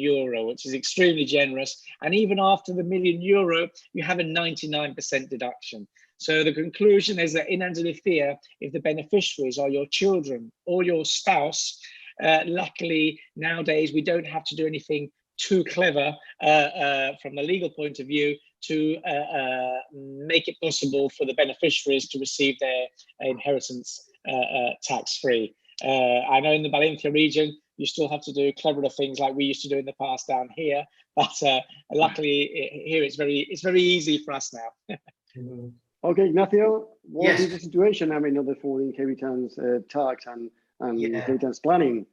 which is extremely generous. And even after the €1 million, you have a 99% deduction. So the conclusion is that in Andalusia, if the beneficiaries are your children or your spouse, luckily nowadays we don't have to do anything too clever from the legal point of view to make it possible for the beneficiaries to receive their inheritance tax-free. I know in the Valencia region, you still have to do cleverer things like we used to do in the past down here, but luckily here it's very easy for us now. Okay, Ignacio, what is the situation? I mean, for the inheritance tax and inheritance planning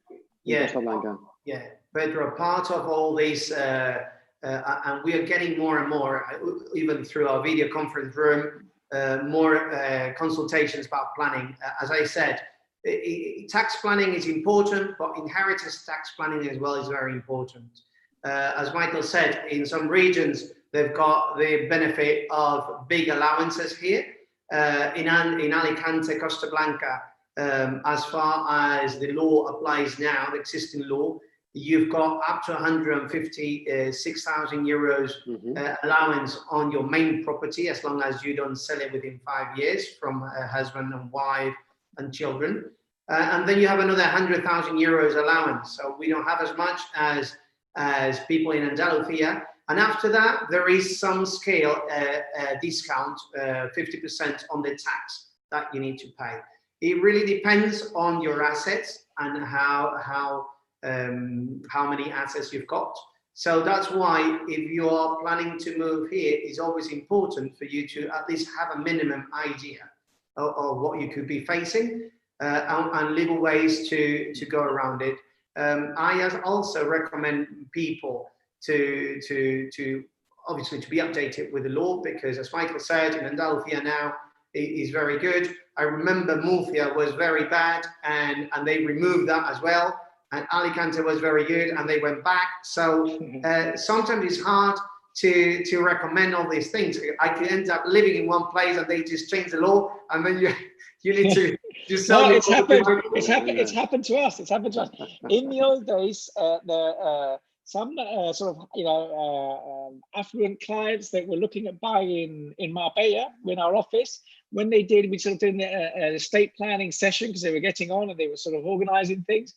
in Costa Blanca? Yeah, Pedro, part of all this, and we are getting more and more, even through our video conference room, more consultations about planning. As I said, tax planning is important, but inheritance tax planning as well is very important. As Michael said, in some regions, they've got the benefit of big allowances here. In Alicante, Costa Blanca, as far as the law applies now, the existing law, you've got up to €156,000 allowance on your main property, as long as you don't sell it within 5 years from a husband and wife and children. And then you have another €100,000 allowance. So we don't have as much as people in Andalusia. And after that, there is some scale discount, 50% on the tax that you need to pay. It really depends on your assets and how many assets you've got. So that's why if you are planning to move here, it's always important for you to at least have a minimum idea of what you could be facing and legal ways to go around it. I also recommend people to obviously to be updated with the law, because as Michael said, in Andalusia now it is very good. I remember Murcia was very bad and they removed that as well. And Alicante was very good and they went back. So sometimes it's hard to recommend all these things. I could end up living in one place and they just change the law, and then you need to just sell. No, it's happened to us. It's happened to us. In the old days, sort of affluent clients that were looking at buying in Marbella in our office. When they did, we sort of did an estate planning session because they were getting on and they were sort of organizing things.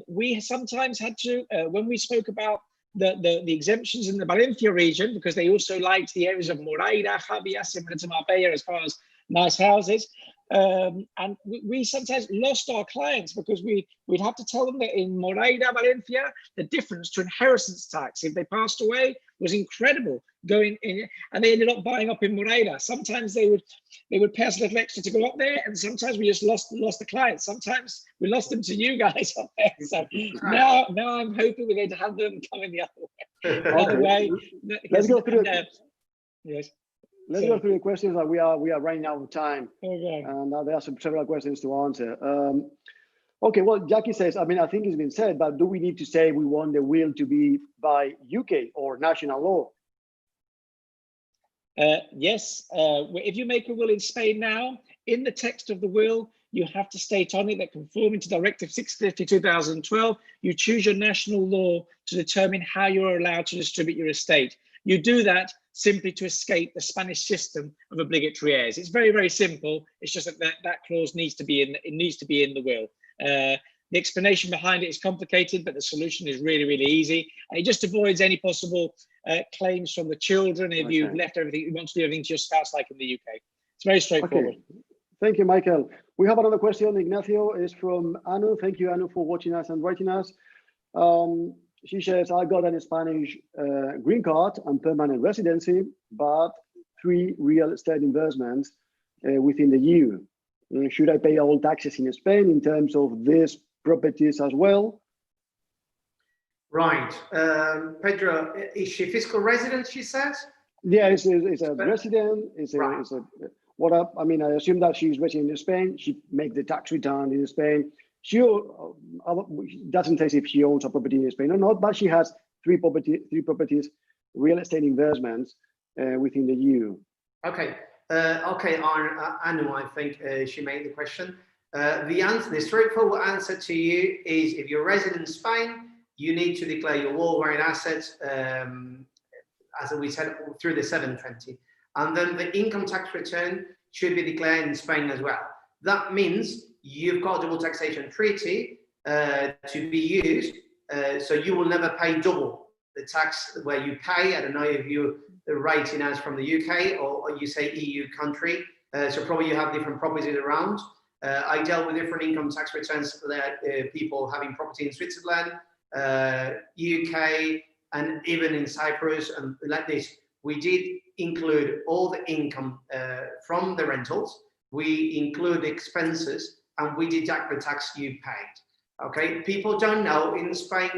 We sometimes had to, when we spoke about the exemptions in the Valencia region, because they also liked the areas of Moreira, Javia, similar to Marbella as far as nice houses. And we sometimes lost our clients because we'd have to tell them that in Moreira, Valencia, the difference to inheritance tax if they passed away was incredible. Going in, and they ended up buying up in Moreira. Sometimes they would pay us a little extra to go up there, and sometimes we just lost the clients. Sometimes we lost them to you guys up there. So now I'm hoping we're going to have them coming the other way. Let's go through yes. Let's go through the questions that we are running out of time. Okay. And there are several questions to answer. Okay, well, Jackie says, I mean, I think it's been said, but do we need to say we want the will to be by UK or national law? Yes, if you make a will in Spain now, in the text of the will, you have to state on it that conforming to Directive 650/2012, you choose your national law to determine how you're allowed to distribute your estate. You do that simply to escape the Spanish system of obligatory heirs. It's very, very simple. It's just that clause needs to be in the will. The explanation behind it is complicated, but the solution is really, really easy. And it just avoids any possible claims from the children if you've left everything, you want to do everything to your spouse like in the UK. It's very straightforward. Okay. Thank you, Michael. We have another question, Ignacio, is from Anu. Thank you, Anu, for watching us and writing us. She says, I got a Spanish green card and permanent residency, but 3 real estate investments within the EU. Should I pay all taxes in Spain in terms of these properties as well? Right. Pedro, is she fiscal resident, she says? Yeah, it's a resident. I mean, I assume that she's resident in Spain. She makes the tax return in Spain. She doesn't say if she owns a property in Spain or not, but she has 3 properties, real estate investments within the EU. Okay. Anu, I think she made the question. The straightforward answer to you is if you're resident in Spain, you need to declare your worldwide assets, as we said, through the 720. And then the income tax return should be declared in Spain as well. That means you've got a double taxation treaty to be used, so you will never pay double the tax where you pay. I don't know if you're rating us from the UK or you say EU country, so probably you have different properties around. I dealt with different income tax returns that people having property in Switzerland, UK, and even in Cyprus, and like this. We did include all the income from the rentals. We include expenses, and we deduct the tax you paid. Okay, people don't know in Spain,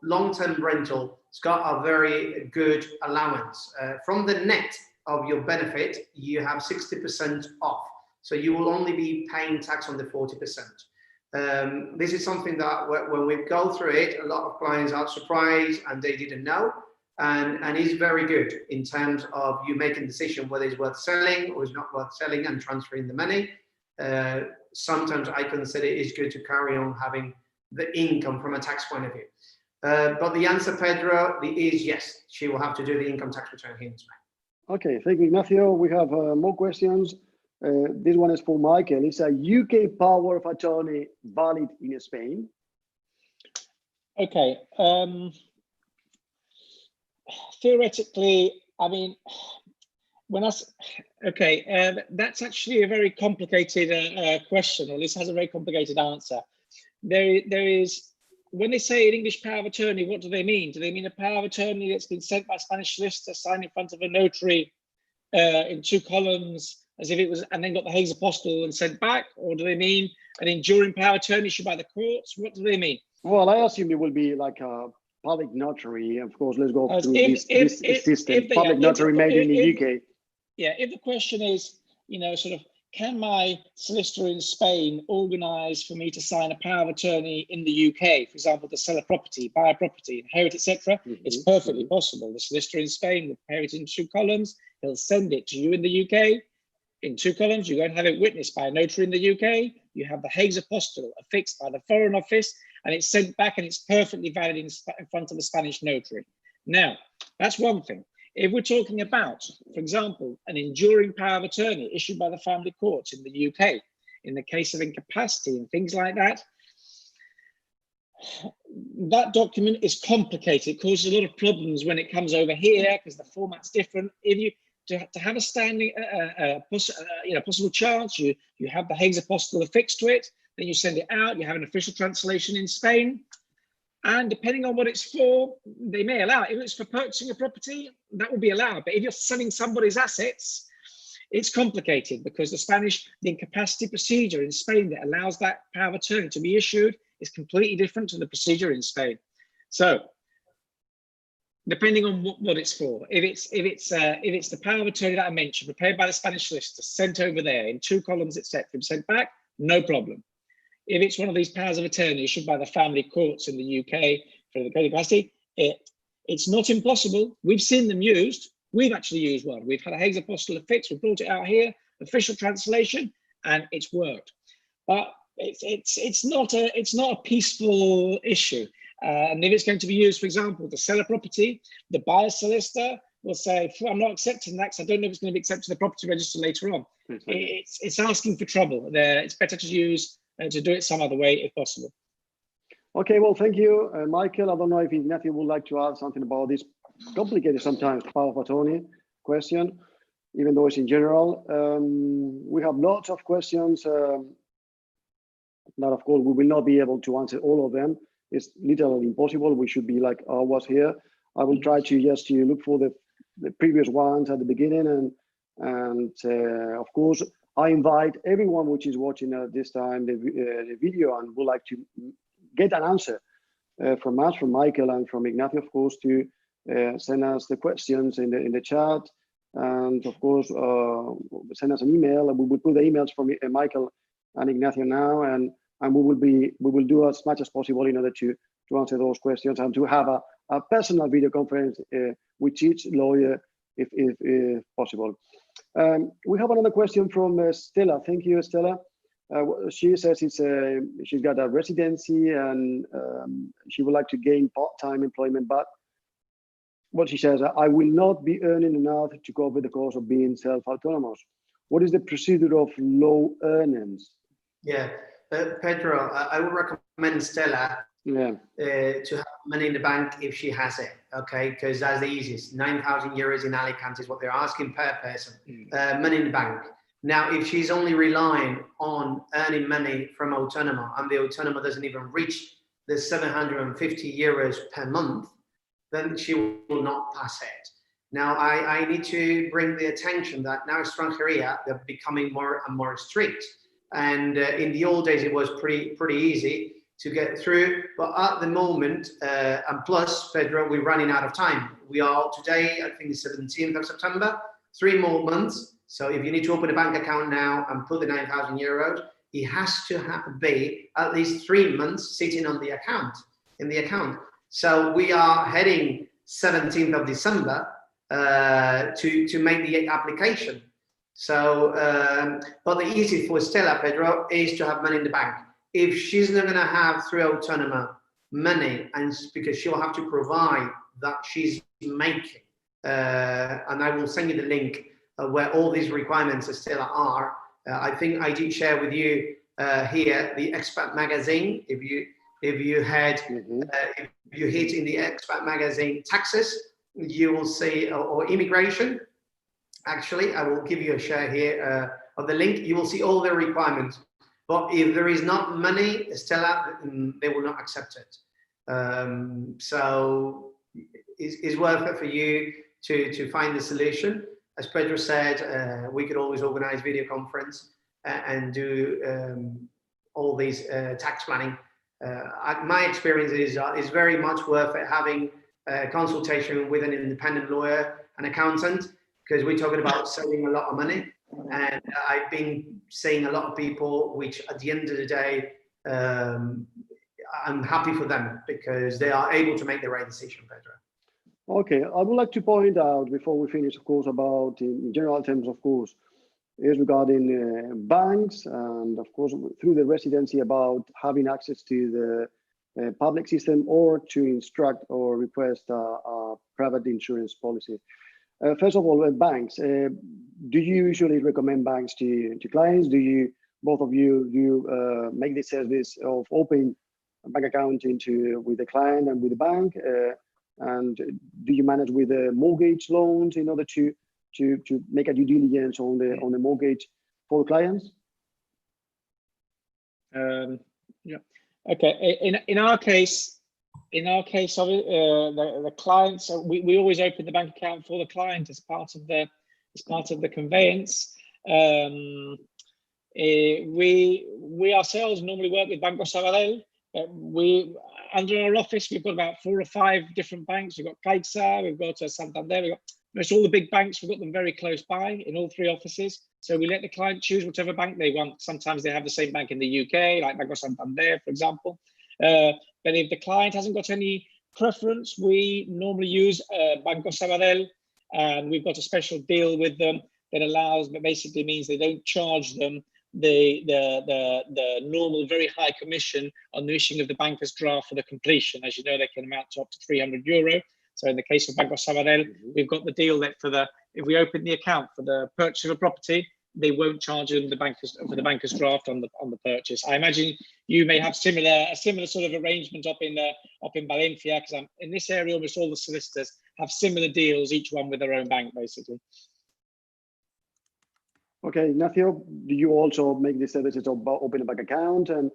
long-term rental, it's got a very good allowance. From the net of your benefit, you have 60% off. So you will only be paying tax on the 40%. This is something that when we go through it, a lot of clients are surprised and they didn't know. And it's very good in terms of you making a decision whether it's worth selling or it's not worth selling and transferring the money. Sometimes I consider it's good to carry on having the income from a tax point of view. But the answer, Pedro, is yes, she will have to do the income tax return here in Spain. Okay, thank you, Ignacio. We have more questions. This one is for Michael. Is a UK power of attorney valid in Spain? Okay. Theoretically, I mean, that's actually a very complicated question, or at least has a very complicated answer. There is, when they say an English power of attorney, what do they mean? Do they mean a power of attorney that's been sent by a Spanish solicitor, signed in front of a notary in 2 columns, as if it was, and then got the 𝐫𝐸 and sent back? Or do they mean an enduring power of attorney issued by the courts? What do they mean? Well, I assume it will be like a public notary. Of course, let's go through this system. Public notary made in the UK. Yeah, if the question is, sort of, can my solicitor in Spain organise for me to sign a power of attorney in the UK, for example, to sell a property, buy a property, inherit, etc.? It's perfectly possible. The solicitor in Spain will prepare it in 2 columns. He'll send it to you in the UK in 2 columns. You go and have it witnessed by a notary in the UK. You have the 𝐫𝐸𝐸 affixed by the Foreign Office, and it's sent back and it's perfectly valid in front of a Spanish notary. Now, that's one thing. If we're talking about, for example, an enduring power of attorney issued by the family courts in the UK, in the case of incapacity and things like that, that document is complicated. It causes a lot of problems when it comes over here because the format's different. If you to have a standing, possible chance, you have the Hague's Apostille affixed to it, then you send it out. You have an official translation in Spain, and depending on what it's for, they may allow it. If it's for purchasing a property, that will be allowed. But if you're selling somebody's assets, it's complicated because the incapacity procedure in Spain that allows that power of attorney to be issued is completely different to the procedure in Spain. So, depending on what it's for, if it's the power of attorney that I mentioned, prepared by the Spanish solicitor, sent over there in 2 columns, etc., sent back, no problem. If it's one of these powers of attorney issued by the family courts in the UK for the capacity, it's not impossible. We've seen them used. We've actually used one. We've had a Hague's Apostille affixed. We brought it out here, official translation, and it's worked. But it's not a peaceful issue. And if it's going to be used, for example, to sell a property, the buyer solicitor will say, I'm not accepting that because I don't know if it's going to be accepted to the property register later on. It's asking for trouble. It's better to use to do it some other way if possible. Okay, well, thank you, Michael. I don't know if Ignacio would like to add something about this complicated sometimes power of attorney question, even though it's in general. We have lots of questions that, of course, we will not be able to answer all of them. It's literally impossible. We should be like hours here. I will try to just look for the previous ones at the beginning, and of course, I invite everyone which is watching at this time the video and would like to get an answer from us, from Michael and from Ignacio, of course, to send us the questions in the chat, and of course send us an email, and we will put the emails from Michael and Ignacio now, and we will do as much as possible in order to answer those questions and to have a personal video conference with each lawyer if possible. We have another question from Stella. Thank you, Stella. She says she's got a residency and she would like to gain part-time employment, but what she says, I will not be earning enough to cover the cost of being self-autonomous. What is the procedure of low earnings? Yeah, Pedro, I would recommend Stella to have money in the bank if she has it, okay? Because that's the easiest. 9,000 euros in Alicante is what they're asking per person. Money in the bank. Now, if she's only relying on earning money from Autónoma and the Autónoma doesn't even reach the 750 euros per month, then she will not pass it. Now, I need to bring the attention that now Extranjería, they're becoming more and more strict. And in the old days, it was pretty easy to get through. But at the moment, and plus, Pedro, we're running out of time. We are today, I think it's 17th of September, 3 more months. So if you need to open a bank account now and put the 9,000 euros, it has to be at least 3 months sitting on the account, in the account. So we are heading 17th of December to make the application. So, but the easiest for Stella, Pedro, is to have money in the bank. If she's not going to have through Autónoma money, and because she'll have to provide that she's making, and I will send you the link where all these requirements Stella are. I think I did share with you here the Expat magazine. If you head, if you hit in the Expat magazine taxes, you will see, or immigration. Actually, I will give you a share here of the link. You will see all the requirements. But if there is not money, Stella, they will not accept it. So it's worth it for you to find the solution. As Pedro said, we could always organize video conference and do all these tax planning. My experience is very much worth it having a consultation with an independent lawyer, an accountant, because we're talking about saving a lot of money. And I've been seeing a lot of people, which at the end of the day, I'm happy for them because they are able to make the right decision, Pedro. Okay, I would like to point out before we finish, of course, about in general terms, of course, is regarding banks and, of course, through the residency about having access to public system or to instruct or request a private insurance policy. First of all, banks. Do you usually recommend banks to clients? Do you, both of you, make the service of opening a bank account with the client and with the bank? And do you manage with the mortgage loans in order to make a due diligence on the mortgage for clients? Yeah. Okay. In our case, of it, the clients, we always open the bank account for the client as part of the conveyance. We ourselves normally work with Banco Sabadell. Under our office, we've got about 4 or 5 different banks. We've got 𝐾𝐈XA, we've got Santander, we've got most all the big banks. We've got them very close by in all 3 offices. So we let the client choose whichever bank they want. Sometimes they have the same bank in the UK, like Banco Santander, for example. But if the client hasn't got any preference, we normally use Banco Sabadell, and we've got a special deal with them that allows, but basically means they don't charge them the normal very high commission on the issuing of the banker's draft for the completion. As you know, they can amount to up to €300. So in the case of Banco Sabadell, we've got the deal that if we open the account for the purchase of a property, they won't charge them for the banker's draft on the purchase. I imagine you may have a similar sort of arrangement up in Valencia, because in this area almost all the solicitors have similar deals, each one with their own bank, basically. Okay, Ignacio, do you also make the services of open a bank account or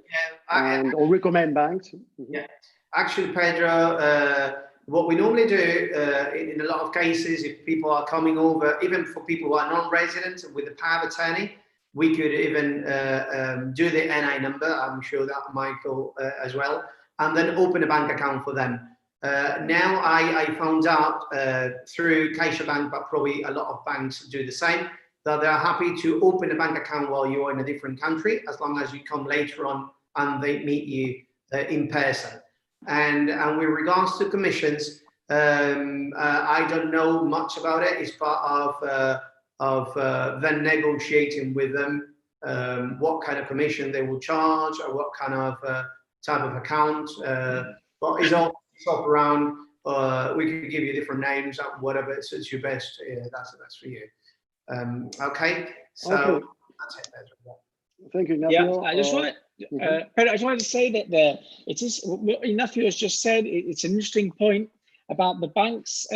recommend banks? Yeah, actually, Pedro, what we normally do in a lot of cases, if people are coming over, even for people who are non-resident with the power of attorney, we could even do the NI number. I'm sure that Michael as well, and then open a bank account for them. Now I found out through CaixaBank, but probably a lot of banks do the same, that they're happy to open a bank account while you're in a different country, as long as you come later on and they meet you in person. And with regards to commissions, I don't know much about it. It's part of then negotiating with them what kind of commission they will charge or what kind of type of account. But it's all shop around. We could give you different names and whatever suits you best. That's the best for you. Okay, so okay. That's it, Pedro. Thank you, Ignacio. Yeah, I just wanted to say that it is what Ignacio has just said. It's an interesting point about the banks.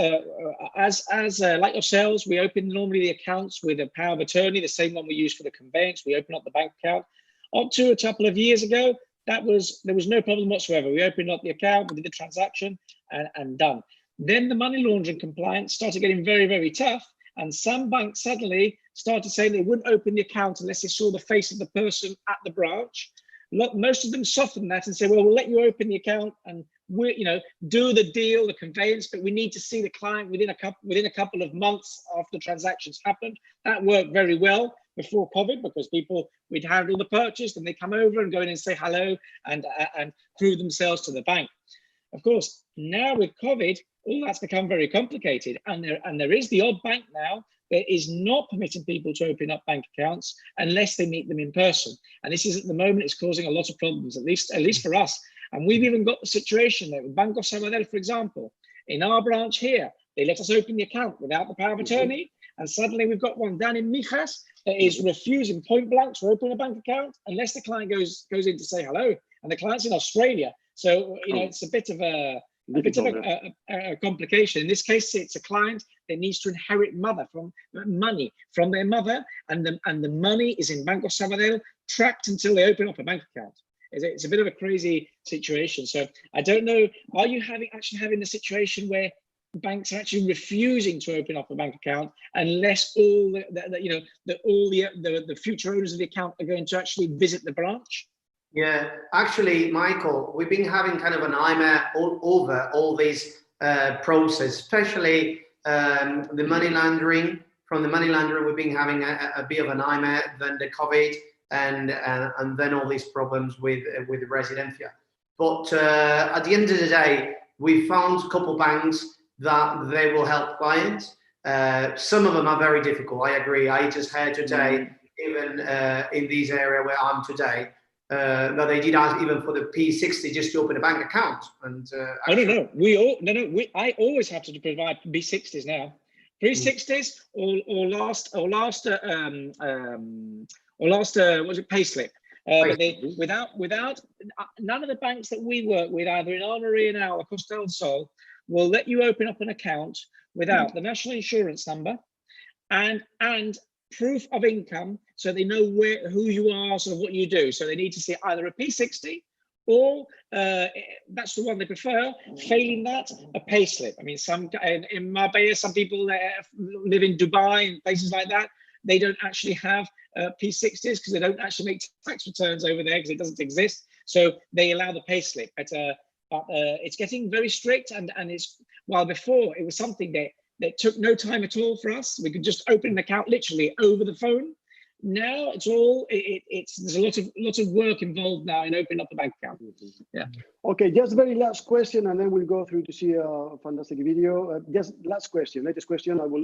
As like yourselves, we open normally the accounts with a power of attorney, the same one we use for the conveyance. We open up the bank account. Up to a couple of years ago, there was no problem whatsoever. We opened up the account, we did the transaction, and done. Then the money laundering compliance started getting very, very tough. And some banks suddenly started saying they wouldn't open the account unless they saw the face of the person at the branch. Most of them softened that and said, well, we'll let you open the account and do the deal, the conveyance, but we need to see the client within a couple of months after the transactions happened. That worked very well before COVID, because we'd handle the purchase and they come over and go in and say hello and prove themselves to the bank. Of course, now with COVID, all that's become very complicated, and there is the odd bank now that is not permitting people to open up bank accounts unless they meet them in person. And this is, at the moment, it's causing a lot of problems, at least for us. And we've even got the situation that with Banco Sabadell, for example, in our branch here, they let us open the account without the power of attorney, and suddenly we've got one down in Mijas that is refusing point blank to open a bank account unless the client goes in to say hello, and the client's in Australia. So it's a bit of a complication. In this case, it's a client that needs to inherit money from their mother, and the money is in Banco Sabadell, trapped until they open up a bank account. It's a bit of a crazy situation. So I don't know, are you actually having the situation where banks are actually refusing to open up a bank account unless all the future owners of the account are going to actually visit the branch? Yeah, actually, Michael, we've been having kind of a nightmare over all this process, especially the money laundering. From the money laundering, we've been having a bit of a nightmare, then the COVID, and then all these problems with the Residencia. But at the end of the day, we found a couple banks that they will help clients. Some of them are very difficult. I agree. I just heard today, even in this area where I'm today, No, they did ask even for the P60 just to open a bank account. And no. I always have to provide P60s now. P60s or last was it payslip? But without none of the banks that we work with, either in Armoria now or Costa del Sol, will let you open up an account without the national insurance number and proof of income, so they know who you are, sort of what you do. So they need to see either a P60 or that's the one they prefer. Failing that, a payslip. I mean, in Marbella, some people live in Dubai and places like that. They don't actually have P60s because they don't actually make tax returns over there because it doesn't exist. So they allow the payslip. But it's getting very strict, and it's, while before it was something that took no time at all for us. We could just open an account literally over the phone. Now it's all there's a lot of work involved now in opening up a bank account. Yeah. Okay, just very last question, and then we'll go through to see a fantastic video. Just latest question. I will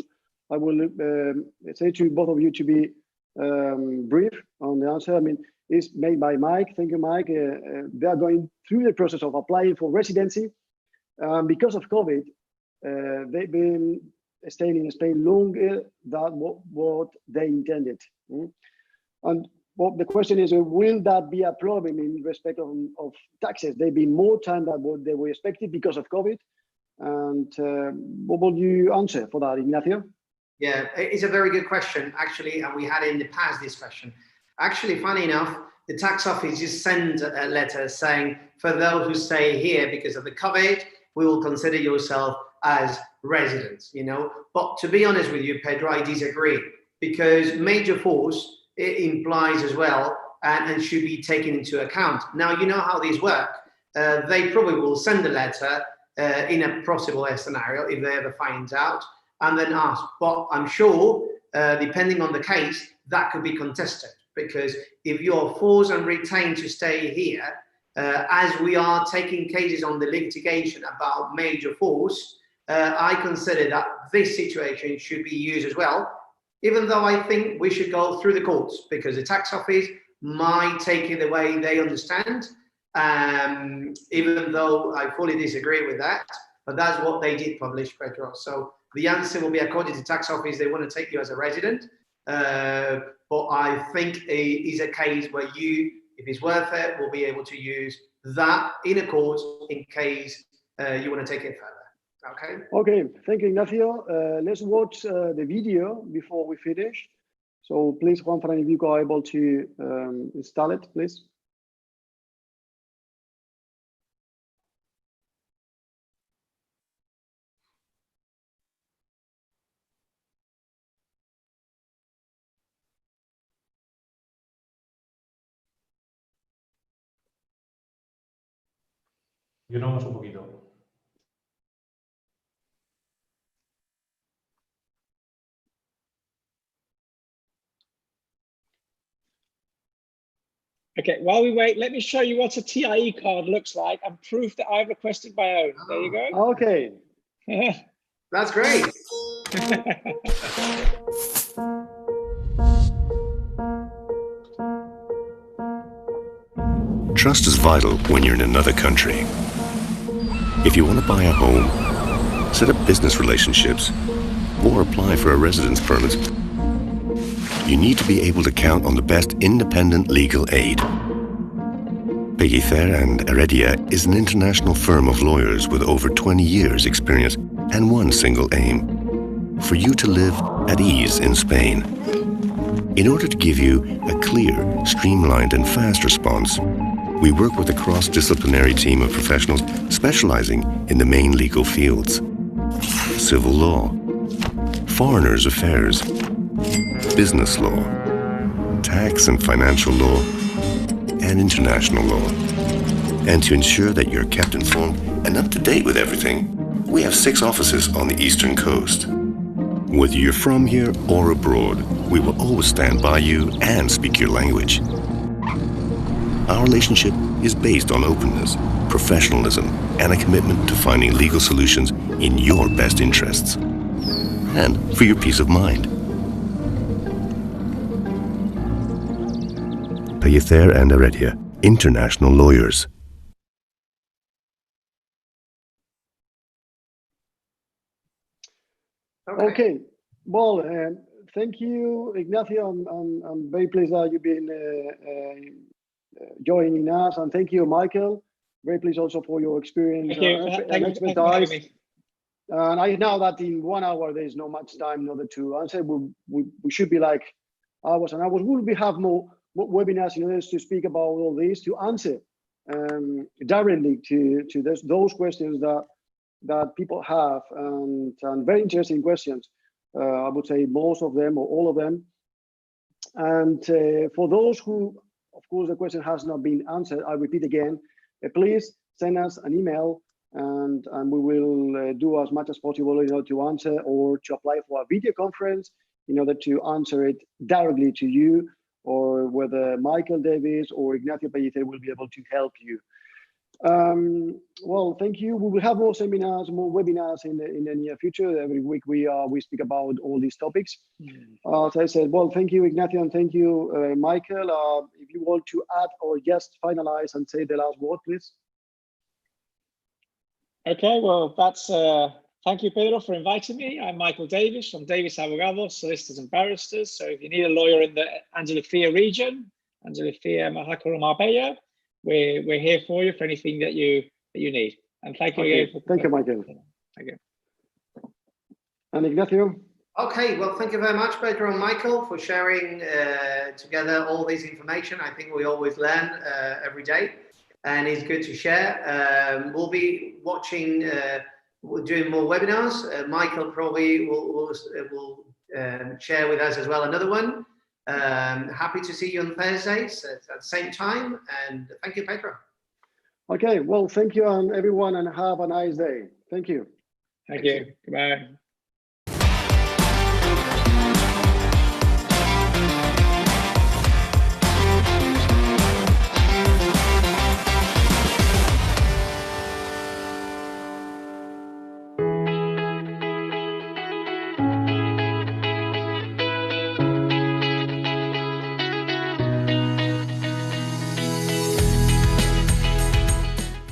say to both of you to be brief on the answer. I mean, it's made by Mike. Thank you, Mike. They are going through the process of applying for residency. Because of COVID, they've been staying in Spain longer than what they intended. And the question is, will that be a problem in respect of taxes? They've been more time than what they were expected because of COVID. And what will you answer for that, Ignacio? Yeah, it's a very good question, actually, and we had in the past this question. Actually, funny enough, the tax office just sent a letter saying, for those who stay here because of the COVID, we will consider yourself as residents, you know. But to be honest with you, Pedro, I disagree, because major force, it implies as well and should be taken into account. Now, you know how these work. They probably will send a letter in a possible scenario if they ever find out, and then ask. But I'm sure, depending on the case, that could be contested, because if you're forced and retained to stay here, as we are taking cases on the litigation about major force, I consider that this situation should be used as well, even though I think we should go through the courts, because the tax office might take it the way they understand, even though I fully disagree with that, but that's what they did publish, Pedro. So the answer will be, according to tax office, they want to take you as a resident, but I think it is a case where you, if it's worth it, will be able to use that in a court in case you want to take it further. Okay. Okay. Thank you, Ignacio. Let's watch the video before we finish. So please, Juanfran, if you are able to install it, please. Yo no un poquito. Okay, while we wait, let me show you what a TIE card looks like and proof that I've requested my own. There you go. Okay. That's great. Trust is vital when you're in another country. If you want to buy a home, set up business relationships, or apply for a residence permit, you need to be able to count on the best independent legal aid. Pellicer and Heredia is an international firm of lawyers with over 20 years' experience and one single aim: for you to live at ease in Spain. In order to give you a clear, streamlined, and fast response, we work with a cross-disciplinary team of professionals specializing in the main legal fields: civil law, foreigners' affairs, business law, tax and financial law, and international law. And to ensure that you're kept informed and up to date with everything, we have 6 offices on the Eastern Coast. Whether you're from here or abroad, we will always stand by you and speak your language. Our relationship is based on openness, professionalism, and a commitment to finding legal solutions in your best interests and for your peace of mind. Pellicer and Heredia, international lawyers. Okay. Well, thank you, Ignacio. I'm very pleased that you've been joining us, and thank you, Michael. Very pleased also for your experience and expertise. And I know that in 1 hour there is not much time in order to answer. We should be like hours and hours. We'll have more webinars in order to speak about all this, to answer directly to those questions that people have, and very interesting questions. I would say most of them or all of them. And for those who, of course, the question has not been answered, I repeat again, please send us an email, and we will do as much as possible in order to answer, or to apply for a video conference in order to answer it directly to you, or whether Michael Davies or Ignacio Pellicer will be able to help you. Well, thank you. We will have more seminars, more webinars in the near future. Every week we speak about all these topics. As I said, well, thank you, Ignacio, and thank you, Michael. If you want to add or just finalize and say the last word, please. Okay, well, that's thank you, Pedro, for inviting me. I'm Michael Davies from Davies Abogados, Solicitors and Barristers. So if you need a lawyer in the Andalucía region, Andalucía, Oaxaca, or Marbella, we're here for you for anything that you need. And thank you again. Thank you, Michael. Thank you. And Ignacio? Okay, well, thank you very much, Pedro and Michael, for sharing together all this information. I think we always learn every day, and it's good to share. We'll be watching, we're doing more webinars. Michael probably will share with us as well another one. Happy to see you on Thursdays at the same time, and thank you, Pedro. Okay, well, thank you, and everyone, and have a nice day. Thank you. Thank you. Goodbye.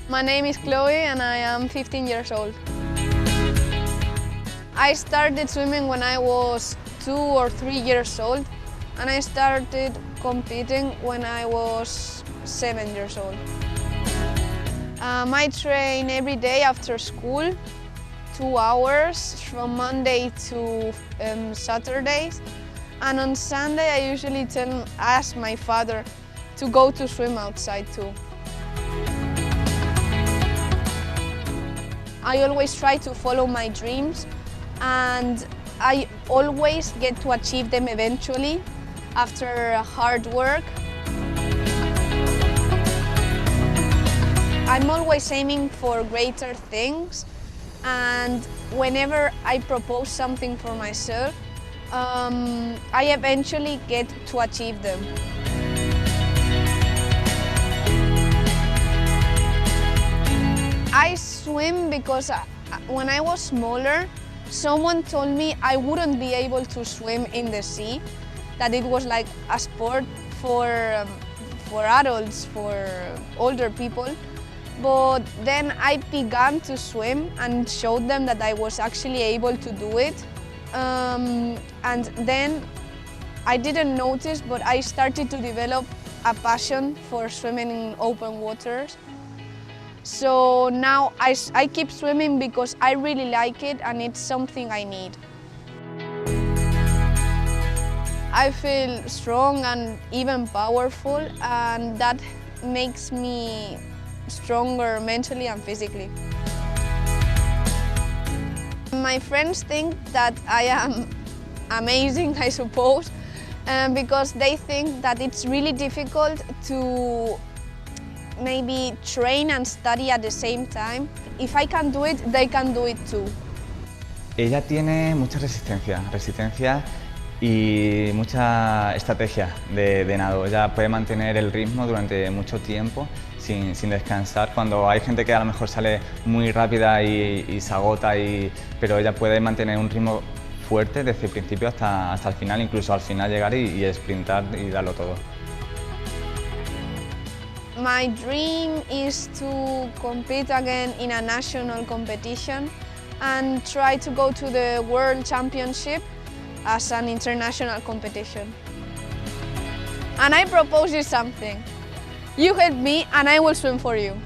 My name is Chloe and I am 15 years old. I started swimming when I was 2 or 3 years old, and I started competing when I was 7 years old. I train every day after school, 2 hours from Monday to Saturdays, and on Sunday I usually ask my father to go to swim outside too. I always try to follow my dreams, and I always get to achieve them eventually after hard work. I'm always aiming for greater things, and whenever I propose something for myself, I eventually get to achieve them. I swim because when I was smaller, someone told me I wouldn't be able to swim in the sea, that it was like a sport for adults, for older people. But then I began to swim and showed them that I was actually able to do it. And then I didn't notice, but I started to develop a passion for swimming in open waters. So now I keep swimming because I really like it and it's something I need. I feel strong and even powerful, and that makes me stronger mentally and physically. My friends think that I am amazing, I suppose, because they think that it's really difficult to maybe train and study at the same time. If I can do it, they can do it too. Ella tiene mucha resistencia y mucha estrategia de nado. Ella puede mantener el ritmo durante mucho tiempo sin descansar. Cuando hay gente que a lo mejor sale muy rápida y se agota, pero ella puede mantener un ritmo fuerte desde el principio hasta el final, incluso al final llegar y sprintar y darlo todo. My dream is to compete again in a national competition and try to go to the World Championship as an international competition. And I propose you something. You help me and I will swim for you.